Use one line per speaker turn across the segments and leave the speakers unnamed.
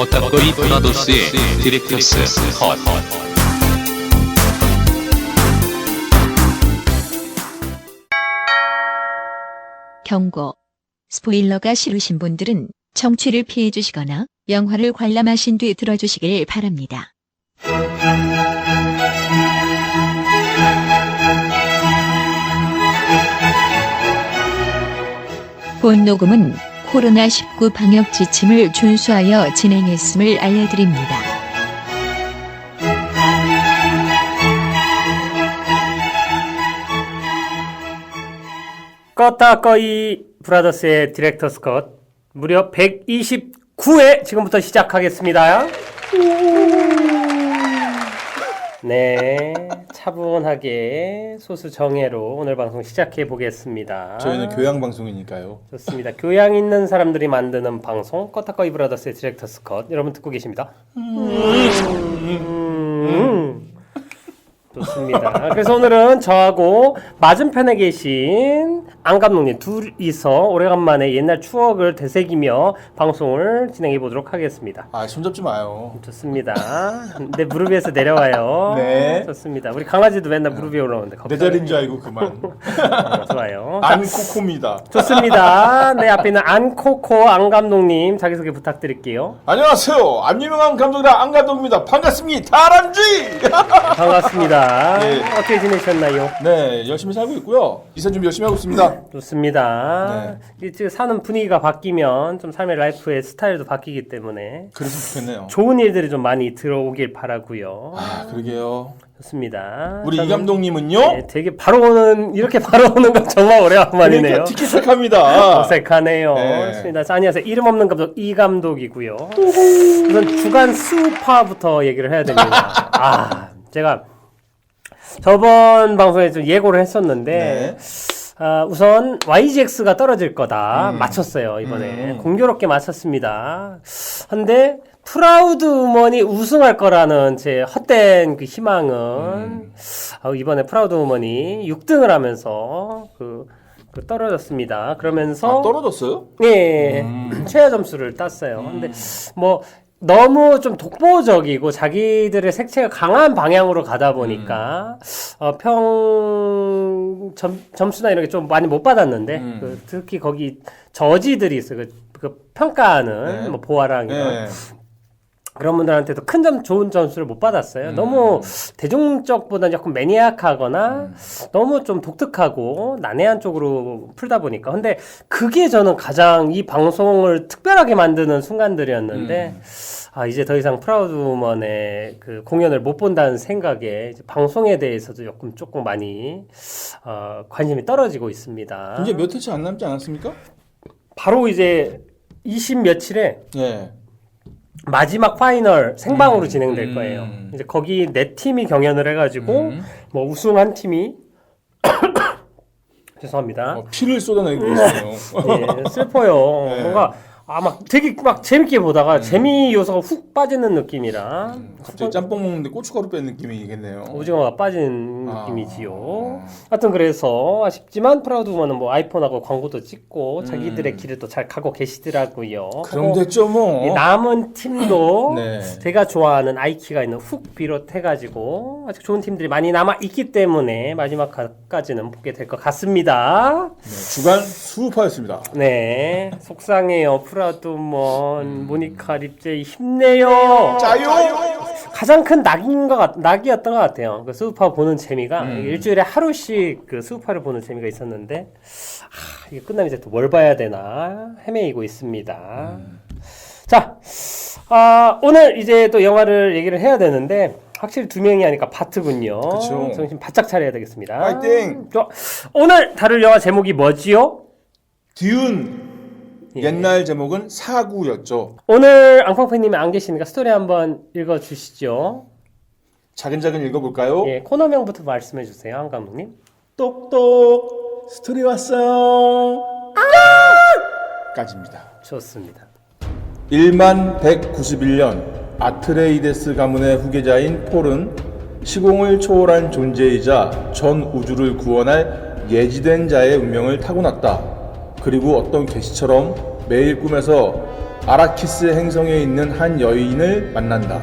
거탑거리 브라더스의 디렉터스 컷.
경고. 스포일러가 싫으신 분들은 청취를 피해 주시거나 영화를 관람하신 뒤 들어주시길 바랍니다. 본 녹음은 코로나19 방역 지침을 준수하여 진행했음을 알려드립니다.
껐다꺼이 브라더스의 디렉터스 컷 무려 129회 지금부터 시작하겠습니다. 네, 차분하게 소수 정예로 오늘 방송 시작해 보겠습니다.
저희는 교양 방송이니까요.
좋습니다. 교양 있는 사람들이 만드는 방송 껐다꺼이 브라더스의 디렉터스 컷 여러분 듣고 계십니다. 좋습니다. 그래서 오늘은 저하고 맞은편에 계신 안 감독님 둘이서 오래간만에 옛날 추억을 되새기며 방송을 진행해 보도록 하겠습니다.
아, 손잡지 마요.
좋습니다. 내 무릎 위에서 내려와요.
네.
좋습니다. 우리 강아지도 맨날 무릎 위에 올라오는데
내 자리인 줄 알고 그만.
좋아요.
안코코입니다.
좋습니다. 내 앞에 있는 안코코 안 감독님 자기소개 부탁드릴게요.
안녕하세요. 안 유명한 감독이라 안 감독입니다. 반갑습니다. 다람쥐.
반갑습니다.
네.
어떻게 지내셨나요?
네, 열심히 살고 있고요. 이사 준비 열심히 하고 있습니다.
좋습니다. 이제 사는 분위기가 바뀌면 좀 삶의 라이프의 스타일도 바뀌기 때문에
그랬으면 좋겠네요.
좋은 일들이 좀 많이 들어오길 바라고요.
아, 그러게요.
좋습니다.
우리 이 감독님은요?
네, 되게 바로 오는 이렇게 바로 오는 건 정말 오래간만이네요.
그러니까 티키타카입니다.
어색하네요.
네.
좋습니다. 자, 안녕하세요. 이름 없는 감독 이 감독이고요. 우선 주간 수우파부터 얘기를 해야 됩니다. 제가 저번 방송에 좀 예고를 했었는데 우선 YGX가 떨어질 거다 맞췄어요. 이번에 공교롭게 맞췄습니다. 근데 프라우드 우먼이 우승할 거라는 제 헛된 그 희망은 이번에 프라우드 우먼이 6등을 하면서 그 떨어졌습니다. 그러면서
떨어졌어요?
예, 최하 점수를 땄어요. 근데 뭐 너무 좀 독보적이고 자기들의 색채가 강한 방향으로 가다 보니까 점수나 이런 게 좀 많이 못 받았는데 특히 거기 저지들이 있어요. 그 평가하는 뭐 보아랑 이런 그런 분들한테도 좋은 점수를 못 받았어요. 너무 대중적보다는 조금 매니악하거나 너무 좀 독특하고 난해한 쪽으로 풀다 보니까. 근데 그게 저는 가장 이 방송을 특별하게 만드는 순간들이었는데, 이제 더 이상 프라우드 우먼의 그 공연을 못 본다는 생각에 이제 방송에 대해서도 조금 많이, 관심이 떨어지고 있습니다.
이제 몇 회차 안 남지 않았습니까?
바로 이제 20 며칠에
예.
마지막 파이널 생방으로 진행될 거예요. 이제 거기 네 팀이 경연을 해가지고 뭐 우승한 팀이 죄송합니다.
피를 쏟아내고 있어요.
예, 슬퍼요.
네.
뭔가 되게 재밌게 보다가 재미 요소가 훅 빠지는 느낌이라
갑자기 짬뽕 먹는데 고춧가루 뺀 느낌이겠네요.
오징어가 빠진 느낌이지요. 하여튼 그래서 아쉽지만 프라우드 우먼은 뭐 아이폰하고 광고도 찍고 자기들의 길을 또 잘 가고 계시더라고요.
그럼 됐죠 뭐.
이 남은 팀도
네.
제가 좋아하는 아이키가 있는 훅 비롯해가지고 아직 좋은 팀들이 많이 남아있기 때문에 마지막까지는 보게 될 것 같습니다.
네, 주간 수우파였습니다.
네, 속상해요. 프라우드 우먼, 모니카 립제이 힘내요.
짜요.
가장 큰 낙이었던 것 같아요. 그 수우파 보는 재미가 일주일에 하루씩 그 수우파를 보는 재미가 있었는데 이게 끝나면 이제 또 뭘 봐야 되나 헤매이고 있습니다. 자, 오늘 이제 또 영화를 얘기를 해야 되는데 확실히 두 명이 하니까 파트군요.
그쵸.
정신 바짝 차려야 되겠습니다.
파이팅!
오늘 다룰 영화 제목이 뭐지요?
듀운. 옛날 제목은 사구였죠.
오늘 앙팡팬님이 안 계시니까 스토리 한번 읽어주시죠.
차근차근 읽어볼까요?
예, 코너명부터 말씀해 주세요, 한 감독님.
똑똑 스토리 왔어요. 까지입니다.
좋습니다.
1만 191년 아트레이데스 가문의 후계자인 폴은 시공을 초월한 존재이자 전 우주를 구원할 예지된 자의 운명을 타고났다. 그리고 어떤 계시처럼 매일 꿈에서 아라키스 행성에 있는 한 여인을 만난다.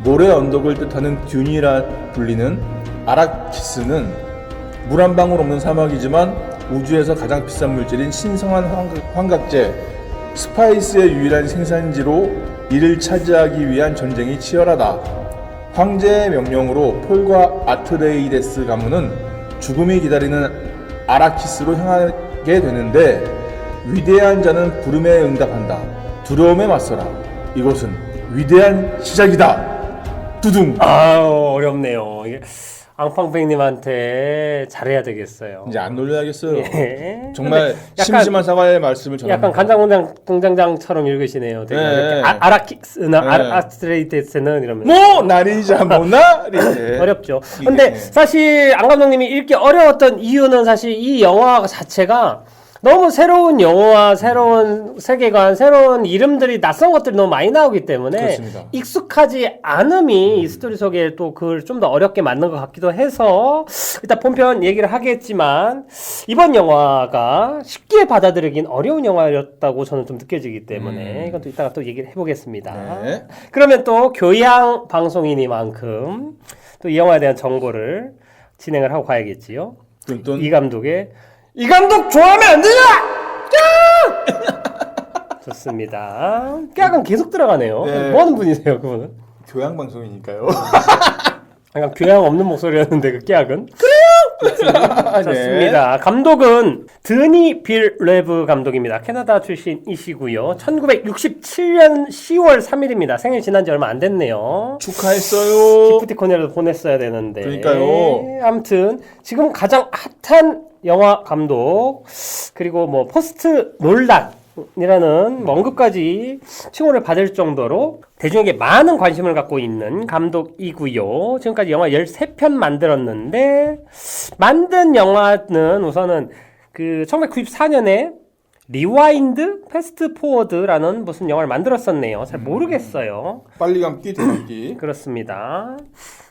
모래 언덕을 뜻하는 듄이라 불리는 아라키스는 물 한 방울 없는 사막이지만 우주에서 가장 비싼 물질인 신성한 환각제 스파이스의 유일한 생산지로 이를 차지하기 위한 전쟁이 치열하다. 황제의 명령으로 폴과 아트레이데스 가문은 죽음이 기다리는 아라키스로 향하게 되는데 위대한 자는 부름에 응답한다. 두려움에 맞서라. 이것은 위대한 시작이다. 두둥.
아우 어렵네요. 이게 앙팡뱅님한테 잘해야 되겠어요.
이제 안 놀려야겠어요.
예.
정말
약간-
심심한 사과의 말씀을 전합니다.
약간 간장 공장장처럼 읽으시네요. 되게
네.
이렇게 아라키스나
네.
아스트레이데스는 이러면서
뭐 날이자 뭐나
어렵죠.
이게-
근데 사실 안 감독님이 읽기 어려웠던 이유는 사실 이 영화 자체가 너무 새로운 영화, 새로운 세계관, 새로운 이름들이 낯선 것들이 너무 많이 나오기 때문에
그렇습니다.
익숙하지 않음이 이 스토리 속에 또 그걸 좀 더 어렵게 만든 것 같기도 해서 일단 본편 얘기를 하겠지만 이번 영화가 쉽게 받아들이긴 어려운 영화였다고 저는 좀 느껴지기 때문에 이건 또 이따가 또 얘기를 해보겠습니다.
네.
그러면 또 교양 방송이니만큼 또 이 영화에 대한 정보를 진행을 하고 가야겠지요.
뚠뚠.
이 감독의 이 감독 좋아하면 안 되냐? 좋습니다. 약간 계속 들어가네요.
네.
뭐 하는 분이세요, 그분은?
교양 방송이니까요.
약간 교양 없는 목소리였는데 그 깨악은?
네.
좋습니다. 감독은 드니 빌레브 감독입니다. 캐나다 출신이시고요. 1967년 10월 3일입니다. 생일 지난 지 얼마 안 됐네요.
축하했어요.
기프티콘이라도 보냈어야 되는데.
그러니까요.
아무튼 지금 가장 핫한 영화 감독 그리고 뭐 포스트 논란이라는 언급까지 칭호를 받을 정도로 대중에게 많은 관심을 갖고 있는 감독이고요. 지금까지 영화 13편 만들었는데 만든 영화는 우선은 그 1994년에 리와인드 패스트 포워드라는 무슨 영화를 만들었었네요. 잘 모르겠어요.
빨리 감기 대감기.
그렇습니다.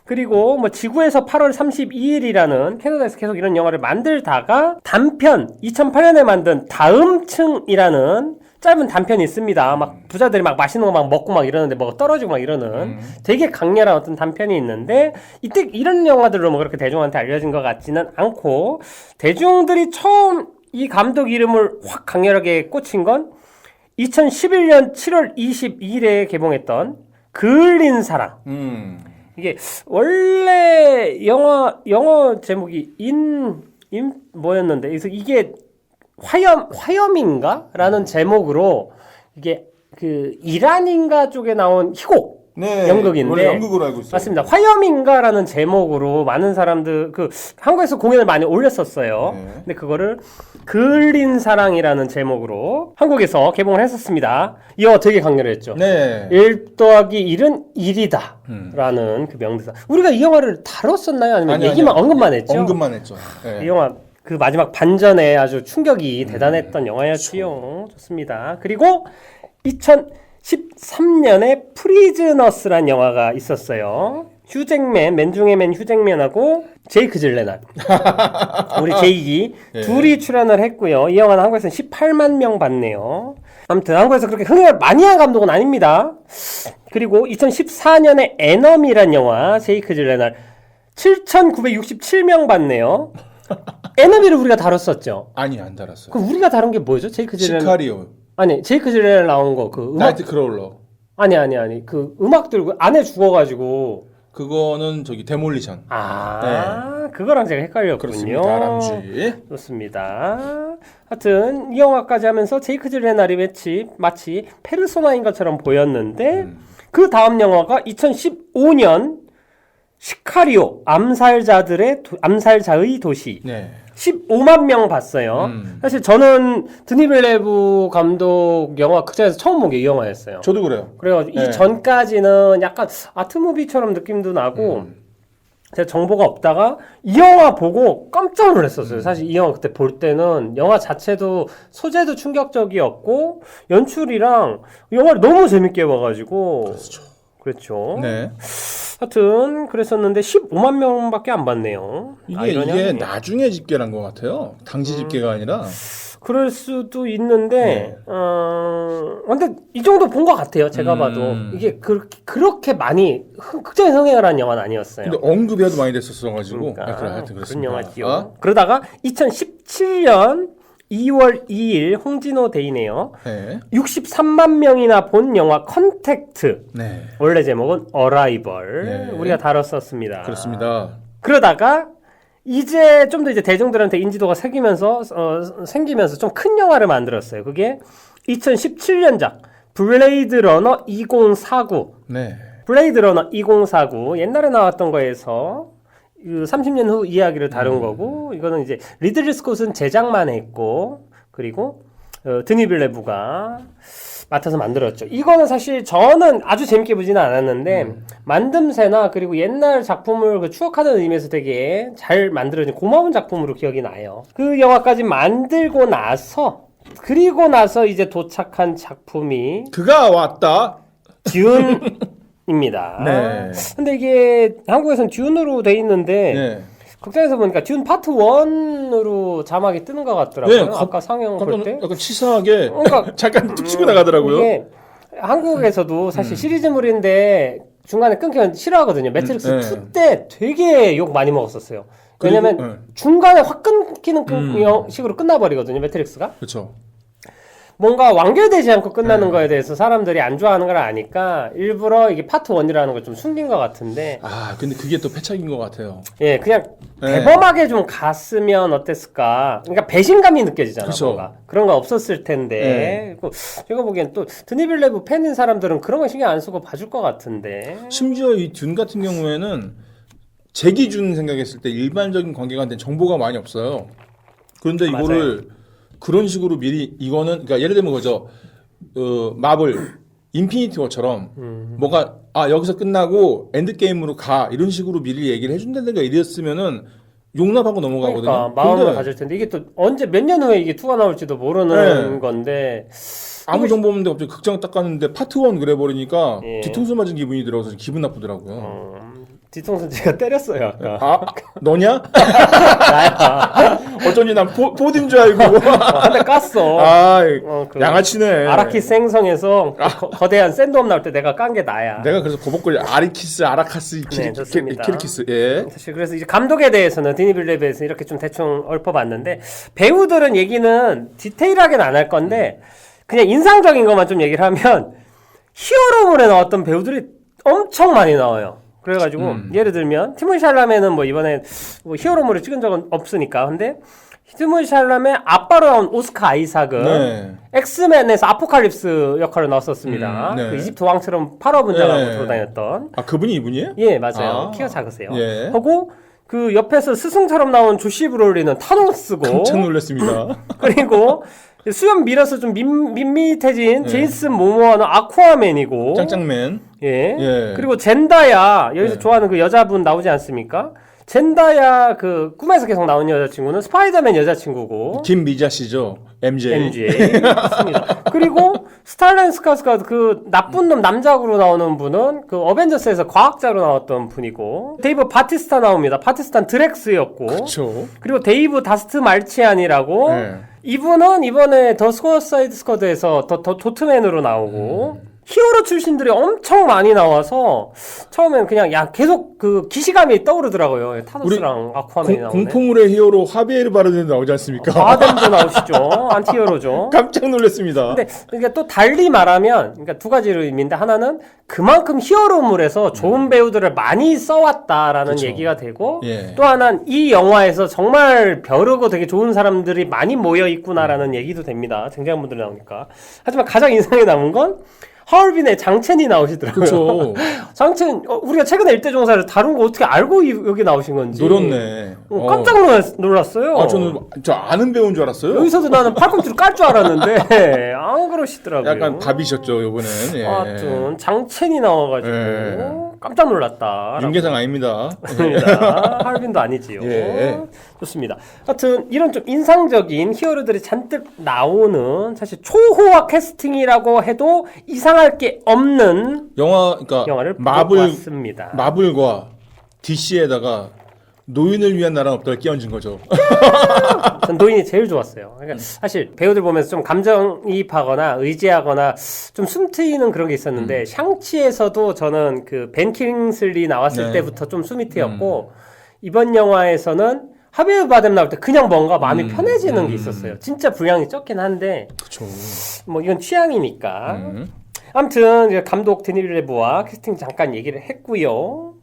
그리고 뭐 지구에서 8월 32일이라는 캐나다에서 계속 이런 영화를 만들다가 단편 2008년에 만든 다음층이라는 짧은 단편이 있습니다. 막 부자들이 막 맛있는 거 막 먹고 막 이러는데 뭐가 떨어지고 막 이러는 되게 강렬한 어떤 단편이 있는데 이때 이런 영화들로 뭐 그렇게 대중한테 알려진 것 같지는 않고 대중들이 처음 이 감독 이름을 확 강렬하게 꽂힌 건 2011년 7월 22일에 개봉했던 그을린 사랑. 이게 원래 영어 제목이 뭐였는데 그래서 이게 화염인가라는 제목으로 이게 그 이란인가 쪽에 나온 희곡
네.
연극인데
원래 연극으로 알고 있어요.
맞습니다. 화염인가라는 제목으로 많은 사람들 그 한국에서 공연을 많이 올렸었어요.
네.
근데 그거를 그을린 사랑이라는 제목으로 한국에서 개봉을 했었습니다. 이 영화 되게 강렬했죠.
네.
1 더하기 1은 1이다 라는 그 명대사. 우리가 이 영화를 다뤘었나요? 아니면
아니요,
얘기만
아니요.
언급만 했죠?
언급만 했죠. 네.
이 영화 그 마지막 반전에 아주 충격이 대단했던 영화였지요. 좋습니다. 그리고 2013년에 프리즈너스란 영화가 있었어요. 휴잭맨, 맨 중에 맨 휴잭맨하고 제이크 질레날 우리 제이기
예.
둘이 출연을 했고요. 이 영화는 한국에서는 18만 명 봤네요. 아무튼 한국에서 그렇게 흥행을 많이 한 감독은 아닙니다. 그리고 2014년에 애넘이란 영화 제이크 질레날 7,967명 봤네요. 애너비를 우리가 다뤘었죠.
아니 안 달았어요.
그럼 우리가 다룬 게 뭐죠? 제이크 질레날
시카리오.
아니 제이크 질레날 나온 거 그 음악
나이트 크롤러.
아니 그 음악 들고 안에 죽어가지고
그거는 저기 데몰리션.
그거랑 제가 헷갈렸군요.
그렇습니다. 다람쥐.
좋습니다. 하여튼 이 영화까지 하면서 제이크 질레날이 마치 페르소나인 것처럼 보였는데 그 다음 영화가 2015년 시카리오 암살자의 도시
네.
15만 명 봤어요. 사실 저는 드니 빌레브 감독 영화 극장에서 처음 본 게 이 영화였어요.
저도 그래요.
그래가지고
네.
이 전까지는 약간 아트무비처럼 느낌도 나고 제가 정보가 없다가 이 영화 보고 깜짝 놀랐었어요. 사실 이 영화 그때 볼 때는 영화 자체도 소재도 충격적이었고 연출이랑 영화를 너무 재밌게 봐가지고 그렇죠.
네.
하여튼 그랬었는데 15만 명밖에 안 봤네요.
이게 나중에 집계란 것 같아요. 당시 집계가 아니라.
그럴 수도 있는데 근데 이 정도 본 것 같아요. 제가 봐도 이게 그렇게 많이 극장에 흥행을 영화는 아니었어요.
근데 언급이 많이 됐었어가지고
그러니까,
그래, 하여튼
그런
그렇습니다.
영화지요. 그러다가 2017년 2월 2일 홍진호 데이네요.
네.
63만 명이나 본 영화 컨택트.
네.
원래 제목은 어라이벌.
네.
우리가 다뤘었습니다.
그렇습니다.
그러다가 이제 좀 더 이제 대중들한테 인지도가 생기면서 좀 큰 영화를 만들었어요. 그게 2017년작 블레이드 러너 2049.
네.
블레이드 러너 2049 옛날에 나왔던 거에서 30년 후 이야기를 다룬 거고 이거는 이제 리들리 스콧은 제작만 했고 그리고 드니 빌레브가 맡아서 만들었죠. 이거는 사실 저는 아주 재밌게 보지는 않았는데 만듦새나 그리고 옛날 작품을 추억하는 의미에서 되게 잘 만들어진 고마운 작품으로 기억이 나요. 그 영화까지 만들고 나서 그리고 나서 이제 도착한 작품이
그가 왔다.
듀운입니다.
네.
근데 이게 한국에서는 듀운으로 돼 있는데
네.
극장에서 보니까 듀운 파트 1으로 자막이 뜨는 것 같더라고요.
네,
아까 상영 볼 때.
약간 치사하게
그러니까
잠깐 뚝 치고 나가더라고요.
이게 한국에서도 사실 시리즈물인데 중간에 끊기면 싫어하거든요. 매트릭스
네.
2 때 되게 욕 많이 먹었었어요. 왜냐면
그리고,
중간에 확 끊기는 식으로 끝나버리거든요. 매트릭스가.
그렇죠.
뭔가 완결되지 않고 끝나는 거에 대해서 사람들이 안 좋아하는 걸 아니까 일부러 이게 파트 1이라는 걸 좀 숨긴 것 같은데
아, 근데 그게 또 패착인 것 같아요.
예, 그냥
네.
대범하게 좀 갔으면 어땠을까. 그러니까 배신감이 느껴지잖아.
그쵸.
뭔가. 그런 거 없었을 텐데. 그 제가 보기엔 또 드니빌레브 팬인 사람들은 그런 거 신경 안 쓰고 봐줄 것 같은데.
심지어 이 듄 같은 경우에는 제 기준 생각했을 때 일반적인 관계가 된 정보가 많이 없어요. 그런데 이거를 그런 식으로 미리 이거는 그러니까 예를 들면 그죠. 마블 인피니티 워처럼 뭐가 여기서 끝나고 엔드 게임으로 가 이런 식으로 미리 얘기를 해준다든가 이랬으면은 용납하고 넘어가거든요.
그러니까 마음을
근데
가질 텐데 이게 또 언제 몇 년 후에 이게 2가 나올지도 모르는 건데
아무 정보 없는데 갑자기 극장 딱 갔는데 파트 1 그래 버리니까
예.
뒤통수 맞은 기분이 들어서 기분 나쁘더라고요.
뒤통수 제가 때렸어요 아까.
아 너냐?
나야.
어쩐지 난 포딘 줄 알고.
한 대 깠어. 그
양아치네.
아라키스 행성에서 거대한 샌드홈 나올 때 내가 깐 게 나야.
내가 그래서 버벅거리 아리키스, 아라카스,
좋습니다.
키리키스. 예.
사실 그래서 이제 감독에 대해서는 디니 빌레브에서 이렇게 좀 대충 읊어봤는데 배우들은 얘기는 디테일하게는 안 할 건데 그냥 인상적인 것만 좀 얘기를 하면 히어로물에 나왔던 배우들이 엄청 많이 나와요. 그래가지고 예를 들면 티모시 샬라메는 뭐 이번에 뭐 히어로물을 찍은 적은 없으니까 근데 티모시 샬라메 아빠로 나온 오스카 아이삭은
네.
엑스맨에서 아포칼립스 역할을 나왔었습니다.
네.
그 이집트 왕처럼 팔어 분장하고
네.
돌아다녔던.
아 그분이 이분이에요?
예 맞아요. 키가 작으세요.
예.
하고 그 옆에서 스승처럼 나온 조시 브롤리는 타노스고
깜짝 놀랐습니다.
그리고 수염 밀어서 좀 밋밋해진 제이슨 모모아는 아쿠아맨이고
짱짱맨.
예. 그리고 젠다야 여기서 좋아하는 그 여자분 나오지 않습니까? 젠다야 그 꿈에서 계속 나오는 여자친구는 스파이더맨 여자친구고
김미자 씨죠. MJ.
맞습니다. 그리고 스탈렌 스카스가 그 나쁜 놈 남작으로 나오는 분은 그 어벤져스에서 과학자로 나왔던 분이고 데이브 바티스타 나옵니다. 바티스타는 드렉스였고
그렇죠.
그리고 데이브 다스트 말치안이라고
네.
이분은 이번에 더 스코어사이드 스쿼드에서 더 도트맨으로 나오고 히어로 출신들이 엄청 많이 나와서 처음엔 그냥 계속 그 기시감이 떠오르더라고요. 타노스랑 아쿠아맨이 나오네.
공포물의 히어로 하비에르 바르덴 나오지 않습니까?
바덴도 나오시죠. 안티히어로죠.
깜짝 놀랐습니다.
근데 그러니까 또 달리 말하면 그러니까 두 가지로 의미인데 하나는 그만큼 히어로물에서 좋은 배우들을 많이 써왔다라는
그쵸.
얘기가 되고
예.
또 하나는 이 영화에서 정말 벼르고 되게 좋은 사람들이 많이 모여 있구나라는 얘기도 됩니다. 쟁쟁한 분들이 나오니까. 하지만 가장 인상에 남은 건 하얼빈의 장첸이 나오시더라고요.
그렇죠.
장첸 우리가 최근에 일대종사를 다룬 거 어떻게 알고 여기 나오신 건지
노렸네.
깜짝 놀랐어요.
저는 저 아는 배우인 줄 알았어요.
여기서도 나는 팔꿈치를 깔 줄 알았는데 안 그러시더라고요.
약간 밥이셨죠 이번엔. 예.
하여튼 장첸이 나와가지고
예.
깜짝 놀랐다.
윤계상 아닙니다.
아닙니다. 하얼빈도 아니지요.
예.
좋습니다. 하여튼 이런 좀 인상적인 히어로들이 잔뜩 나오는 사실 초호화 캐스팅이라고 해도 이상할 게 없는
그러니까
영화를
마블
보았습니다.
마블과 DC에다가 노인을 위한 나라는 없다를 끼얹은 거죠.
전 노인이 제일 좋았어요. 그러니까 사실 배우들 보면서 좀 감정이입하거나 의지하거나 좀 숨트이는 그런 게 있었는데 샹치에서도 저는 그 벤 킹슬리 나왔을
네.
때부터 좀 숨이 트였고 이번 영화에서는 하베르 바뎀 나올 때 그냥 뭔가 마음이 편해지는 게 있었어요. 진짜 분량이 적긴 한데
그렇죠.
뭐 이건 취향이니까. 아무튼 이제 감독 드니 빌레브와 캐스팅 잠깐 얘기를 했고요.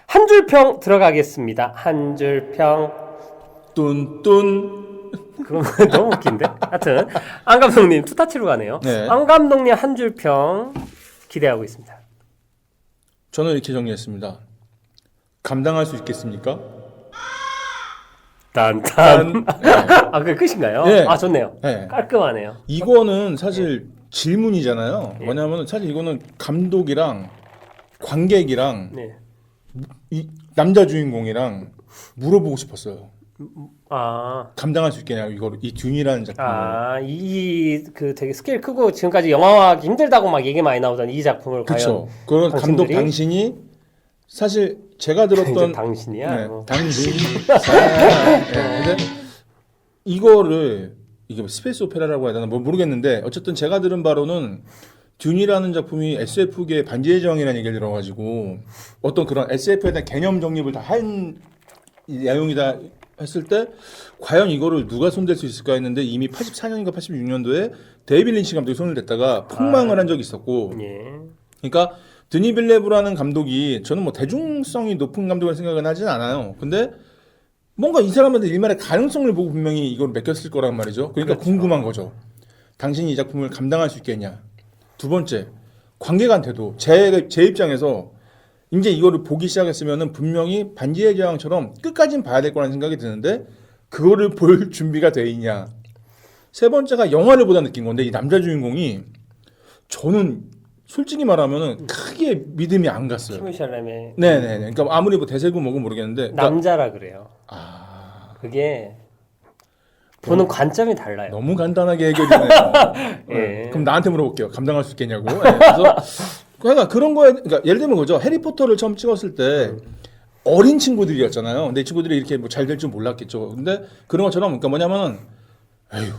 한 줄 평 들어가겠습니다. 한 줄 평.
뚠뚠.
그건 너무 웃긴데. 하여튼 안 감독님 투타치로 가네요.
네.
안 감독님 한 줄 평 기대하고 있습니다.
저는 이렇게 정리했습니다. 감당할 수 있겠습니까?
딴딴.
네.
아, 그게 끝인가요?
네.
아, 좋네요.
네.
깔끔하네요.
이거는 사실 질문이잖아요. 뭐냐면 사실 이거는 감독이랑 관객이랑
네.
이 남자 주인공이랑 물어보고 싶었어요.
아,
감당할 수 있겠냐고 이거를 이 듄이라는 작품을.
그 되게 스케일 크고 지금까지 영화화하기 힘들다고 막 얘기 많이 나오던 이 작품을
그렇죠.
과연
그런 감독
당신들이?
당신이 사실 제가
이제
들었던
당신이야.
네,
뭐.
당신이 네, 근데 이거를 이게 스페이스 오페라라고 해야 되나 뭐 모르겠는데 어쨌든 제가 들은 바로는 듄이라는 작품이 SF계의 반지의 제왕이라는 얘기를 들어가지고 어떤 그런 SF에 대한 개념 정립을 다 한 내용이다 했을 때 과연 이거를 누가 손댈 수 있을까 했는데 이미 84년인가 86년도에 데이빗 린치 감독이 손을 댔다가 폭망을 한 적이 있었고
예.
그러니까 드니 빌레브라는 감독이 저는 뭐 대중성이 높은 감독을 생각은 하진 않아요. 근데 뭔가 이 사람한테 일말의 가능성을 보고 분명히 이걸 맡겼을 거란 말이죠. 그러니까
그렇죠.
궁금한 거죠. 당신이 이 작품을 감당할 수 있겠냐. 두 번째, 관객한테도 제 입장에서 이제 이거를 보기 시작했으면은 분명히 반지의 제왕처럼 끝까지는 봐야 될 거라는 생각이 드는데 그거를 볼 준비가 돼 있냐. 세 번째가 영화를 보다 느낀 건데 이 남자 주인공이 저는 솔직히 말하면은 크게 믿음이 안 갔어요.
티모샬렘의
네네네. 그러니까 아무리 뭐 대세고 뭐고 모르겠는데. 그러니까
남자라 그래요. 그게 보는 관점이 달라요.
너무 간단하게 해결되네요.
예.
그럼 나한테 물어볼게요. 감당할 수 있겠냐고. 네, 그래서 그러니까 그런 거에 그러니까 예를 들면 그죠. 해리포터를 처음 찍었을 때 어린 친구들이었잖아요. 근데 이 친구들이 이렇게 뭐 잘 될 줄 몰랐겠죠. 근데 그런 것처럼 그러니까 뭐냐면은 에휴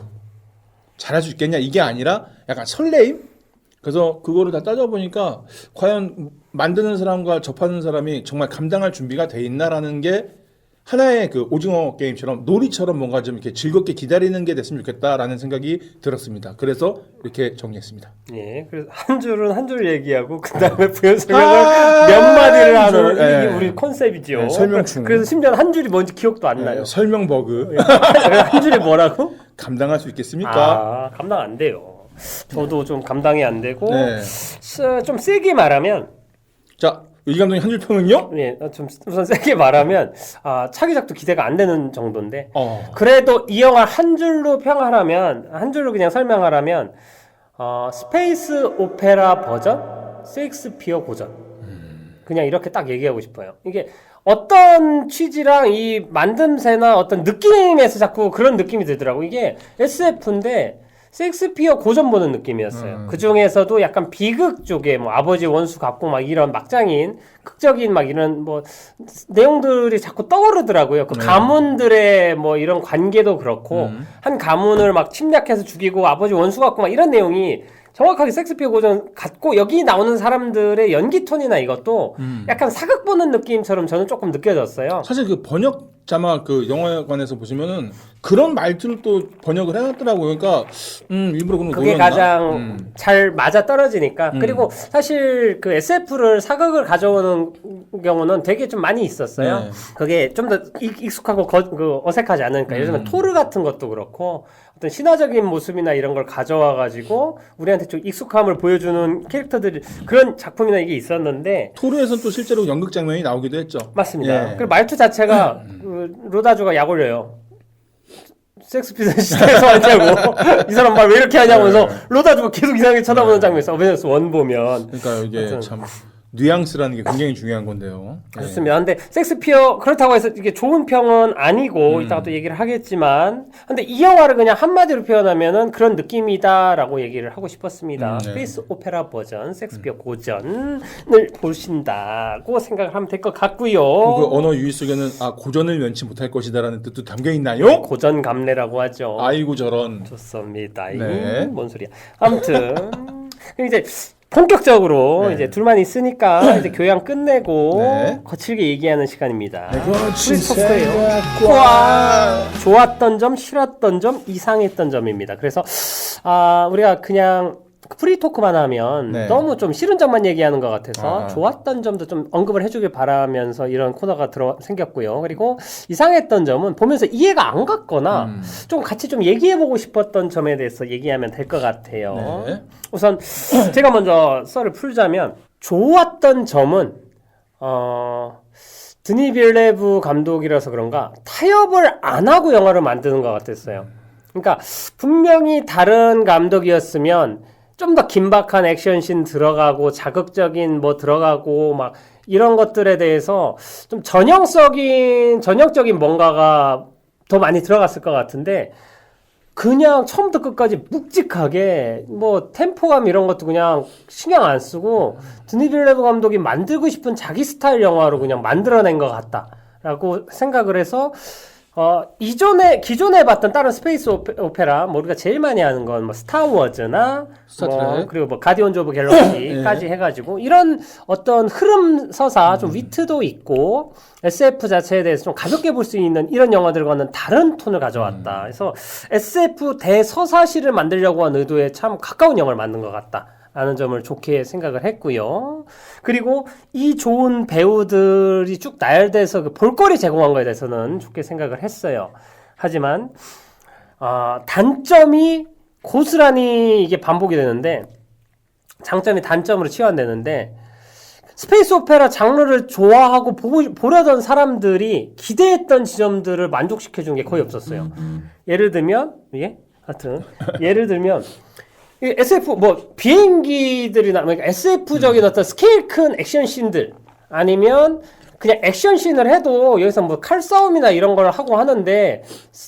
잘할 수 있겠냐 이게 아니라 약간 설레임. 그래서 그거를 다 따져보니까 과연 만드는 사람과 접하는 사람이 정말 감당할 준비가 돼 있나라는 게 하나의 그 오징어 게임처럼 놀이처럼 뭔가 좀 이렇게 즐겁게 기다리는 게 됐으면 좋겠다라는 생각이 들었습니다. 그래서 이렇게 정리했습니다.
예, 그래서 한 줄은 한 줄 얘기하고 그 다음에 부연 설명을 몇 마디를 하는
줄,
이게
예.
우리 컨셉이죠.
네, 설명충.
그래서 심지어 한 줄이 뭔지 기억도 안 나요.
설명 버그
한 줄이 뭐라고?
감당할 수 있겠습니까?
아, 감당 안 돼요. 저도 좀 감당이 안 되고
네.
좀 세게 말하면
자, 이 감독님 한 줄 평은요?
예, 좀 우선 세게 말하면 차기작도 기대가 안 되는 정도인데 그래도 이 영화 한 줄로 평하라면 한 줄로 그냥 설명하라면 스페이스 오페라 버전, 셰익스피어 고전 그냥 이렇게 딱 얘기하고 싶어요. 이게 어떤 취지랑 이 만듦새나 어떤 느낌에서 자꾸 그런 느낌이 들더라고. 이게 SF인데 셰익스피어 고전 보는 느낌이었어요. 그 중에서도 약간 비극 쪽에 뭐 아버지 원수 갚고 막 이런 막장인 극적인 막 이런 뭐 내용들이 자꾸 떠오르더라고요. 그 가문들의 뭐 이런 관계도 그렇고 한 가문을 막 침략해서 죽이고 아버지 원수 갚고 막 이런 내용이 정확하게 셰익스피어 고전 같고 여기 나오는 사람들의 연기 톤이나 이것도 약간 사극 보는 느낌처럼 저는 조금 느껴졌어요.
사실 그 번역 자막 그 영화관에서 보시면은 그런 말투를 또 번역을 해놨더라고요. 그러니까 일부러 그런 거
그게
노렸나?
가장 잘 맞아 떨어지니까. 그리고 사실 그 SF를 사극을 가져오는 경우는 되게 좀 많이 있었어요.
네.
그게 좀 더 익숙하고 어색하지 않으니까. 예를 들면 토르 같은 것도 그렇고 어떤 신화적인 모습이나 이런 걸 가져와 가지고 우리한테 좀 익숙함을 보여주는 캐릭터들이 그런 작품이나 이게 있었는데
토르에서는 또 실제로 연극 장면이 나오기도 했죠.
맞습니다.
예.
그리고 말투 자체가 로다주가 약 올려요. 섹스피드 시대에서 하냐고 이 사람 말 왜 이렇게 하냐면서 로다주가 계속 이상하게 쳐다보는 장면이 있어. 어벤져스 1 보면
그러니까 이게
하여튼.
참 뉘앙스라는 게 굉장히 중요한 건데요.
좋습니다. 근데 섹스피어 그렇다고 해서 이게 좋은 평은 아니고 이따가 또 얘기를 하겠지만 근데 이 영화를 그냥 한마디로 표현하면은 그런 느낌이다라고 얘기를 하고 싶었습니다. 스페이스 오페라 버전, 섹스피어 고전을 보신다고 생각을 하면 될 것 같고요.
그 언어 유희 속에는 고전을 면치 못할 것이다라는 뜻도 담겨 있나요?
고전 감래라고 하죠.
아이고 저런.
좋습니다.
네.
뭔 소리야. 아무튼 이제 본격적으로 이제 둘만 있으니까 이제 교양 끝내고 거칠게 얘기하는 시간입니다. 프리토크예요. 좋았던 점, 싫었던 점, 이상했던 점입니다. 그래서 우리가 그냥 프리토크만 하면 너무 좀 싫은 점만 얘기하는 것 같아서 좋았던 점도 좀 언급을 해주길 바라면서 이런 코너가 생겼고요. 그리고 이상했던 점은 보면서 이해가 안 갔거나 좀 같이 좀 얘기해보고 싶었던 점에 대해서 얘기하면 될 것 같아요. 우선 제가 먼저 썰을 풀자면 좋았던 점은 드니 빌레브 감독이라서 그런가 타협을 안 하고 영화를 만드는 것 같았어요. 그러니까 분명히 다른 감독이었으면 좀 더 긴박한 액션씬 들어가고 자극적인 뭐 들어가고 막 이런 것들에 대해서 좀 전형적인 뭔가가 더 많이 들어갔을 것 같은데 그냥 처음부터 끝까지 묵직하게 뭐 템포감 이런 것도 그냥 신경 안 쓰고 드니 빌레브 감독이 만들고 싶은 자기 스타일 영화로 그냥 만들어낸 것 같다라고 생각을 해서 기존에 봤던 다른 스페이스 오페라, 뭐 우리가 제일 많이 하는 건 뭐 스타워즈나 그리고 뭐 가디언즈 오브 갤럭시까지 해가지고 이런 어떤 흐름 서사 좀 위트도 있고 SF 자체에 대해서 좀 가볍게 볼 수 있는 이런 영화들과는 다른 톤을 가져왔다. 그래서 SF 대서사시를 만들려고 한 의도에 참 가까운 영화를 만든 것 같다. 라는 점을 좋게 생각을 했고요. 그리고 이 좋은 배우들이 쭉 나열돼서 그 볼거리 제공한 거에 대해서는 좋게 생각을 했어요. 하지만 단점이 고스란히 이게 반복이 되는데 장점이 단점으로 치환되는데 스페이스 오페라 장르를 좋아하고 보려던 사람들이 기대했던 지점들을 만족시켜준 게 거의 없었어요. 예를 들면 SF 뭐 비행기들이나 그러니까 SF적인 어떤 스케일 큰 액션 씬들 아니면 그냥 액션 씬을 해도 여기서 뭐 칼싸움이나 이런 걸 하고 하는데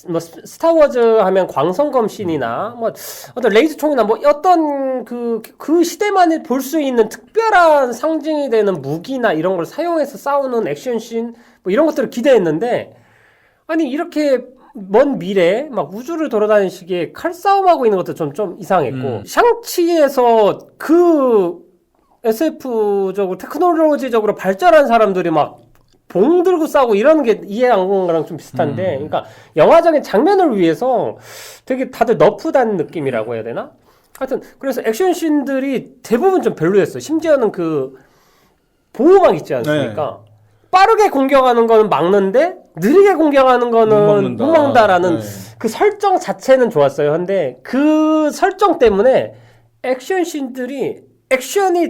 뭐 스타워즈 하면 광선검 씬이나 뭐 어떤 레이저 총이나 뭐 어떤 그 시대만이 볼 수 있는 특별한 상징이 되는 무기나 이런 걸 사용해서 싸우는 액션 씬 뭐 이런 것들을 기대했는데 아니 이렇게 먼 미래 막 우주를 돌아다니는 시기에 칼싸움하고 있는 것도 좀 이상했고 샹치에서 그 SF적으로 테크놀로지적으로 발전한 사람들이 막 봉 들고 싸우고 이러는 게 이해 안 가는 거랑 좀 비슷한데 그러니까 영화적인 장면을 위해서 되게 다들 너프단 느낌이라고 해야 되나? 하여튼 그래서 액션씬들이 대부분 좀 별로였어요. 심지어는 그 보호막 있지 않습니까? 빠르게 공격하는 거는 막는데 느리게 공격하는 거는 못 막는다라는 그 설정 자체는 좋았어요. 근데 그 설정 때문에 액션이